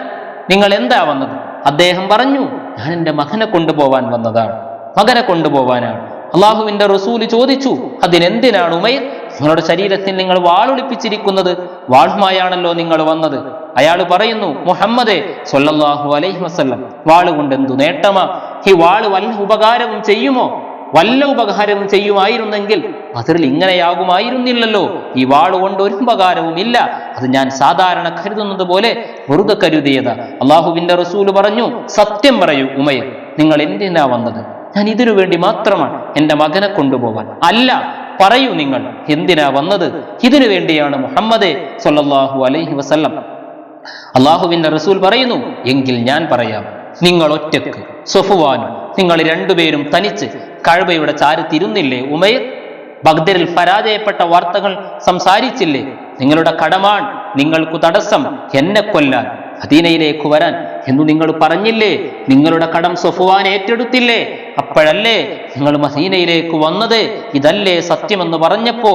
Speaker 1: നിങ്ങൾ എന്താ വന്നത്? അദ്ദേഹം പറഞ്ഞു, ഞാൻ എൻ്റെ മകനെ കൊണ്ടുപോവാൻ വന്നതാണ്, മകനെ കൊണ്ടുപോവാനാണ്. അള്ളാഹുവിന്റെ റസൂല് ചോദിച്ചു, അതിനെന്തിനാണ് ഉമൈർ? നിങ്ങളുടെ ശരീരത്തിൽ നിങ്ങൾ വാളൊളിപ്പിച്ചിരിക്കുന്നത്, വാളുമായാണല്ലോ നിങ്ങൾ വന്നത്. അയാൾ പറയുന്നു, മുഹമ്മദേ സ്വല്ലല്ലാഹു അലൈഹി വസല്ലം, വാളുകൊണ്ട് എന്തു നേട്ടമാ? ഈ വാള് വല്ല ഉപകാരവും ചെയ്യുമോ? വല്ല ഉപകാരവും ചെയ്യുമായിരുന്നെങ്കിൽ അതിൽ ഇങ്ങനെയാകുമായിരുന്നില്ലല്ലോ. ഈ വാളുകൊണ്ട് ഒരു ഉപകാരവും ഇല്ല. അത് ഞാൻ സാധാരണ കരുതുന്നത് പോലെ വെറുതെ കരുതിയതാ. അള്ളാഹുവിന്റെ റസൂല് പറഞ്ഞു, സത്യം പറയൂ ഉമൈർ, നിങ്ങൾ എന്തിനാ വന്നത്? ഞാൻ ഇതിനു വേണ്ടി മാത്രമാണ്, എൻ്റെ മകനെ കൊണ്ടുപോകാൻ. അല്ല, പറയൂ നിങ്ങൾ എന്തിനാ വന്നത്? ഇതിനു വേണ്ടിയാണ് മുഹമ്മദേ സ്വല്ലല്ലാഹു അലൈഹി വസല്ലം. അള്ളാഹുവിന്റെ റസൂൽ പറയുന്നു, എങ്കിൽ ഞാൻ പറയാം. നിങ്ങൾ ഒറ്റക്ക്, സൊഫ്വാനും നിങ്ങൾ രണ്ടുപേരും തനിച്ച് കഅബയുടെ ചാരത്തിരുന്നില്ലേ ഉമൈർ? ബഗ്ദരിൽ പരാജയപ്പെട്ട വാർത്തകൾ സംസാരിച്ചില്ലേ? നിങ്ങളുടെ കടമാണ് നിങ്ങൾക്കു തടസ്സം എന്നെ കൊല്ലാൻ, മദീനയിലേക്ക് വരാൻ എന്ന് നിങ്ങൾ പറഞ്ഞില്ലേ? നിങ്ങളുടെ കടം സൊഫ്വാൻ ഏറ്റെടുത്തില്ലേ? അപ്പോഴല്ലേ നിങ്ങൾ മദീനയിലേക്ക് വന്നത്? ഇതല്ലേ സത്യമെന്ന് പറഞ്ഞപ്പോ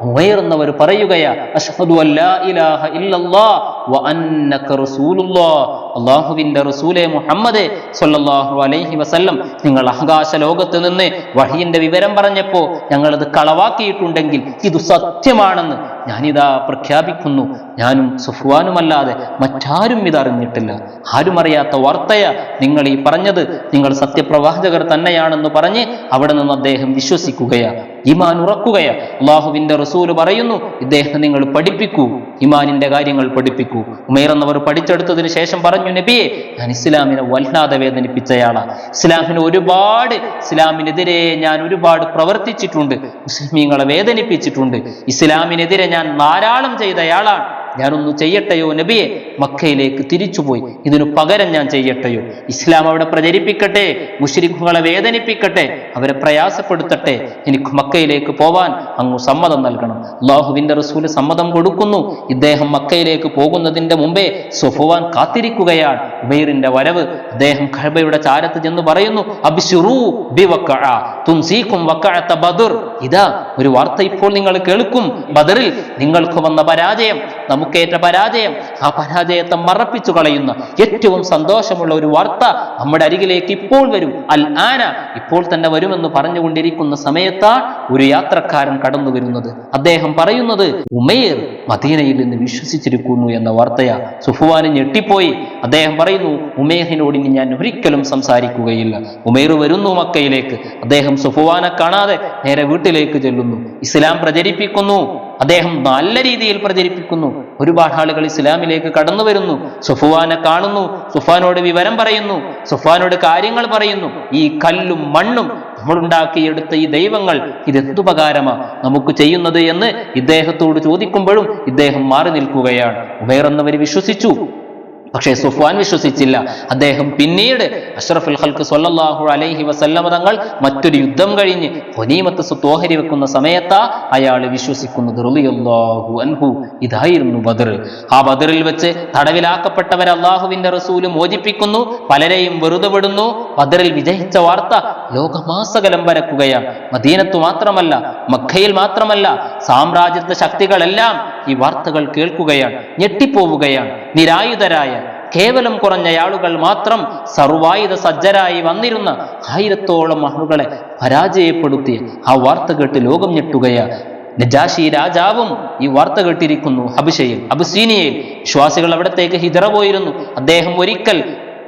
Speaker 1: ഉമൈർ എന്നവർ പറയുകയാ, അഷ്ഹദു അല്ലാ ഇലാഹ ഇല്ലല്ലാഹ് വ അന്നക റസൂലുള്ളാഹ്, അല്ലാഹുവിന്റെ റസൂലേ മുഹമ്മദേ സ്വല്ലല്ലാഹു അലൈഹി വസല്ലം, നിങ്ങൾ ആകാശ ലോകത്ത് നിന്ന് വഹയിന്റെ വിവരം പറഞ്ഞപ്പോ ഞങ്ങളത് കളവാക്കിയിട്ടുണ്ടെങ്കിൽ ഇത് സത്യമാണെന്ന് ഞാനിതാ പ്രഖ്യാപിക്കുന്നു, ഞാനും സഫ്വാനുമല്ലാതെ മറ്റാരും ഇതറിഞ്ഞിട്ടില്ല. ആരും അറിയാത്ത വാർത്തയാ നിങ്ങൾ ഈ പറഞ്ഞത്, നിങ്ങൾ സത്യപ്രവാചകർ തന്നെയാണെന്ന് പറഞ്ഞ് അവിടെ നിന്ന് അദ്ദേഹം വിശ്വസിക്കുകയാ, ഈമാൻ ഉറക്കുകയാ. അള്ളാഹുവിന്റെ റസൂല് പറയുന്നു, ഇദ്ദേഹത്തെ നിങ്ങൾ പഠിപ്പിക്കൂ, ഈമാനിന്റെ കാര്യങ്ങൾ പഠിപ്പിക്കൂ. ഉമൈർ എന്നവർ പഠിച്ചെടുത്തതിന് ശേഷം പറഞ്ഞു, നബിയെ, ഞാൻ ഇസ്ലാമിനെ വല്ലാതെ വേദനിപ്പിച്ചയാളാ, ഇസ്ലാമിനെതിരെ ഞാൻ ഒരുപാട് പ്രവർത്തിച്ചിട്ടുണ്ട്, മുസ്ലിമീങ്ങളെ വേദനിപ്പിച്ചിട്ടുണ്ട്, ഇസ്ലാമിനെതിരെ ഞാൻ ധാരാളം ചെയ്തയാളാണ്. ഞാനൊന്ന് ചെയ്യട്ടെയോ നബിയെ? മക്കയിലേക്ക് തിരിച്ചുപോയി ഇതിനു പകരം ഞാൻ ചെയ്യട്ടെയോ? ഇസ്ലാം അവിടെ പ്രചരിപ്പിക്കട്ടെ, മുശ്രിക്കുകളെ വേദനിപ്പിക്കട്ടെ, അവരെ പ്രയാസപ്പെടുത്തട്ടെ, എനിക്ക് മക്കയിലേക്ക് പോവാൻ അങ്ങ് സമ്മതം നൽകണം. അല്ലാഹുവിന്റെ റസൂല് സമ്മതം കൊടുക്കുന്നു. ഇദ്ദേഹം മക്കയിലേക്ക് പോകുന്നതിന്റെ മുമ്പേ സഫ്വാൻ കാത്തിരിക്കുകയാണ് ഉമൈറിന്റെ വരവ്. അദ്ദേഹം കഅബയുടെ ചാരത്ത് ചെന്ന് പറയുന്നു, അബ്ശിറൂ ബിവഖഅ തുൻസീകും വഖഅത ബദർ. ഇതാ ഒരു വാർത്ത ഇപ്പോൾ നിങ്ങൾ കേൾക്കും, ബദറിൽ നിങ്ങൾക്ക് വന്ന പരാജയം, നമുക്കേറ്റ പരാജയം, ആ പരാജയത്തെ മറപ്പിച്ചു കളയുന്ന ഏറ്റവും സന്തോഷമുള്ള ഒരു വാർത്ത നമ്മുടെ അരികിലേക്ക് ഇപ്പോൾ വരും. അൽ ആന, ഇപ്പോൾ തന്നെ വരുമെന്ന് പറഞ്ഞുകൊണ്ടിരിക്കുന്ന സമയത്താണ് ഒരു യാത്രക്കാരൻ കടന്നു വരുന്നത്. അദ്ദേഹം പറയുന്നത് ഉമൈർ മദീനയിൽ നിന്ന് വിശ്വസിച്ചിരിക്കുന്നു എന്ന വാർത്തയാ. സഫ്വാൻ ഞെട്ടിപ്പോയി. അദ്ദേഹം പറയുന്നു, ഉമൈറിനോട് ഇനി ഞാൻ ഒരിക്കലും സംസാരിക്കുകയില്ല. ഉമൈർ വരുന്നു മക്കയിലേക്ക്. അദ്ദേഹം സഫ്വാനെ കാണാതെ നേരെ വീട്ടിലേക്ക് ചെല്ലുന്നു, ഇസ്ലാം പ്രചരിപ്പിക്കുന്നു. അദ്ദേഹം നല്ല രീതിയിൽ പ്രചരിപ്പിക്കുന്നു. ഒരുപാട് ആളുകൾ ഇസ്ലാമിലേക്ക് കടന്നു വരുന്നു. സഫ്വാനെ കാണുന്നു, സഫ്വാനോട് വിവരം പറയുന്നു, സഫ്വാനോട് കാര്യങ്ങൾ പറയുന്നു. ഈ കല്ലും മണ്ണും നമ്മളുണ്ടാക്കിയെടുത്ത ഈ ദൈവങ്ങൾ ഇതെന്തുപകാരമാ നമുക്ക് ചെയ്യുന്നത് എന്ന് ഇദ്ദേഹത്തോട് ചോദിക്കുമ്പോഴും ഇദ്ദേഹം മാറി നിൽക്കുകയാണ്. ഉമൈർ എന്നവർ വിശ്വസിച്ചു, പക്ഷേ സഫ്വാൻ വിശ്വസിച്ചില്ല. അദ്ദേഹം പിന്നീട് അഷ്റഫുൽ ഖൽഖ് സ്വല്ലല്ലാഹു അലൈഹി വസല്ലമ തങ്ങൾ മറ്റൊരു യുദ്ധം കഴിഞ്ഞ് ഗനീമത്ത് സ്വത്ത് ഓഹരി വെക്കുന്ന സമയത്താ അയാൾ വിശ്വസിക്കുന്നത്. റളിയല്ലാഹു അൻഹു. ഇതായിരുന്നു ബദർ. ആ ബദറിൽ വെച്ച് തടവിലാക്കപ്പെട്ടവരെ അള്ളാഹുവിന്റെ റസൂല് മോചിപ്പിക്കുന്നു, പലരെയും വെറുതെ വിടുന്നു. ബദറിൽ വിജയിച്ച വാർത്ത ലോകമാസകലം പരക്കുകയാണ്. മദീനത്തു മാത്രമല്ല, മക്കയിൽ മാത്രമല്ല, സാമ്രാജ്യത്വ ശക്തികളെല്ലാം ഈ വാർത്തകൾ കേൾക്കുകയാണ്, ഞെട്ടിപ്പോവുകയാണ്. നിരായുധരായ കേവലം കുറഞ്ഞ ആളുകൾ മാത്രം സർവായുധ സജ്ജരായി വന്നിരുന്ന 1000ഓളം ആളുകളെ പരാജയപ്പെടുത്തി ആ വാർത്ത കേട്ട് ലോകം ഞെട്ടുകയാ. നജാഷി രാജാവും ഈ വാർത്ത കേട്ടിരിക്കുന്നു. ഹബശയിൽ, അബസീനിയയിൽ വിശ്വാസികൾ അവിടത്തേക്ക് ഹിജറ പോയിരുന്നു. അദ്ദേഹം ഒരിക്കൽ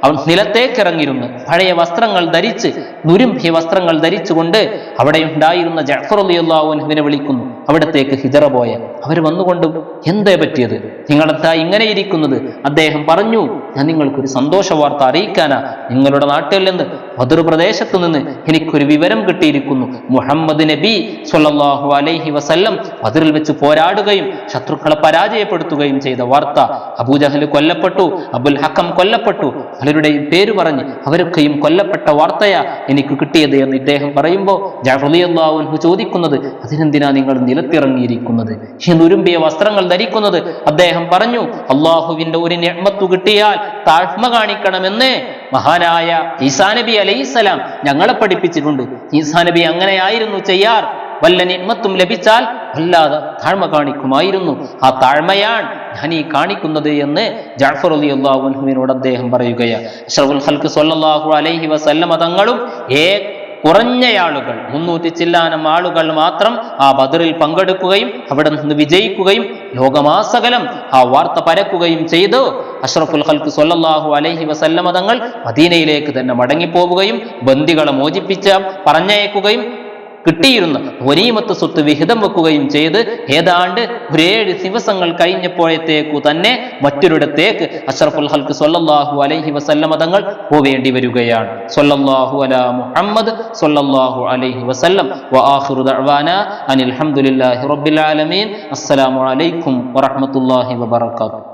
Speaker 1: അവൻ നിലത്തേക്കിറങ്ങിയിരുന്നു, പഴയ വസ്ത്രങ്ങൾ ധരിച്ച്, നുരുമ്പിയ വസ്ത്രങ്ങൾ ധരിച്ചുകൊണ്ട് അവിടെ ഉണ്ടായിരുന്ന ജഅഫർ റളിയല്ലാഹു അൻഹുവിനെ വിളിക്കുന്നു. അവിടത്തേക്ക് ഹിജറ പോയ അവർ വന്നുകൊണ്ട്, എന്തേ പറ്റിയത്, നിങ്ങളെന്താ ഇങ്ങനെ ഇരിക്കുന്നത്? അദ്ദേഹം പറഞ്ഞു, ഞാൻ നിങ്ങൾക്കൊരു സന്തോഷ വാർത്ത അറിയിക്കാനാ. നിങ്ങളുടെ നാട്ടിൽ നിന്ന്, ബദർ പ്രദേശത്ത് നിന്ന് എനിക്കൊരു വിവരം കിട്ടിയിരിക്കുന്നു. മുഹമ്മദ് നബി സ്വല്ലല്ലാഹു അലൈഹി വസല്ലം ബദറിൽ വെച്ച് പോരാടുകയും ശത്രുക്കളെ പരാജയപ്പെടുത്തുകയും ചെയ്ത വാർത്ത. അബൂജഹൽ കൊല്ലപ്പെട്ടു, അബുൽ ഹക്കം കൊല്ലപ്പെട്ടു, പലരുടെയും പേര് പറഞ്ഞ് അവരൊക്കെയും കൊല്ലപ്പെട്ട വാർത്തയാ എനിക്ക് കിട്ടിയത് എന്ന് ഇദ്ദേഹം പറയുമ്പോൾ ജഅഫർ റളിയല്ലാഹു അൻഹു ചോദിക്കുന്നത്, അതിനെന്തിനാ നിങ്ങൾ നിലത്തിറങ്ങിയിരിക്കുന്നത്, ഈ നുരുമ്പിയ വസ്ത്രങ്ങൾ ധരിക്കുന്നത്? അദ്ദേഹം പറഞ്ഞു, അള്ളാഹുവിന്റെ ഒരു നിഅ്മത്ത് കിട്ടിയാൽ താഴ്മ കാണിക്കണമെന്ന് മഹാനായ ഈസാ നബി അലൈഹിസ്സലാം ഞങ്ങളെ പഠിപ്പിച്ചിട്ടുണ്ട്. ഈസാ നബി അങ്ങനെയായിരുന്നു ചെയ്യാർ. വല്ല നിഅ്മത്തും ലഭിച്ചാൽ വല്ലാതെ താഴ്മ കാണിക്കുമായിരുന്നു. ആ താഴ്മയാണ് ഞാൻ ഈ കാണിക്കുന്നത് എന്ന് ജഅഫർ റളിയല്ലാഹു അൻഹുവിനോട് അദ്ദേഹം പറയുകയാണ്. അഷ്റഫുൽ ഖൽഖ് സ്വല്ലല്ലാഹു അലൈഹി വസല്ലമ തങ്ങളും കുറഞ്ഞ ആളുകൾ, 300 ചില്ലാനം ആളുകൾ മാത്രം ആ ബദറിൽ പങ്കെടുക്കുകയും അവിടെ നിന്ന് വിജയിക്കുകയും ലോകമാസകലം ആ വാർത്ത പരക്കുകയും ചെയ്തു. അഷ്റഫുൽ ഖൽഖ് സ്വല്ലല്ലാഹു അലൈഹി വസല്ലമ തങ്ങൾ മദീനയിലേക്ക് തന്നെ മടങ്ങിപ്പോവുകയും ബന്ദികളെ മോചിപ്പിച്ച് പറഞ്ഞയക്കുകയും കിട്ടിയിരുന്ന ഗനീമത്ത് സ്വത്ത് വിഹിതം വെക്കുകയും ചെയ്ത് ഏതാണ്ട് 7 ദിവസങ്ങൾ കഴിഞ്ഞപ്പോഴത്തേക്കു തന്നെ മറ്റൊരിടത്തേക്ക് അഷ്റഫുൽ ഖൽഖ് സ്വല്ലല്ലാഹു അലൈഹി വസല്ലമ തങ്ങൾ പോവേണ്ടി വരികയാണ്. സ്വല്ലല്ലാഹു അലാ മുഹമ്മദ് സ്വല്ലല്ലാഹു അലൈഹി വസല്ലം. വആഖിറു ദഅവാനാ അനിൽ ഹംദുലില്ലാഹി റബ്ബിൽ ആലമീൻ. അസ്സലാമു അലൈക്കും വറഹ്മത്തുള്ളാഹി വബറകാതുഹു.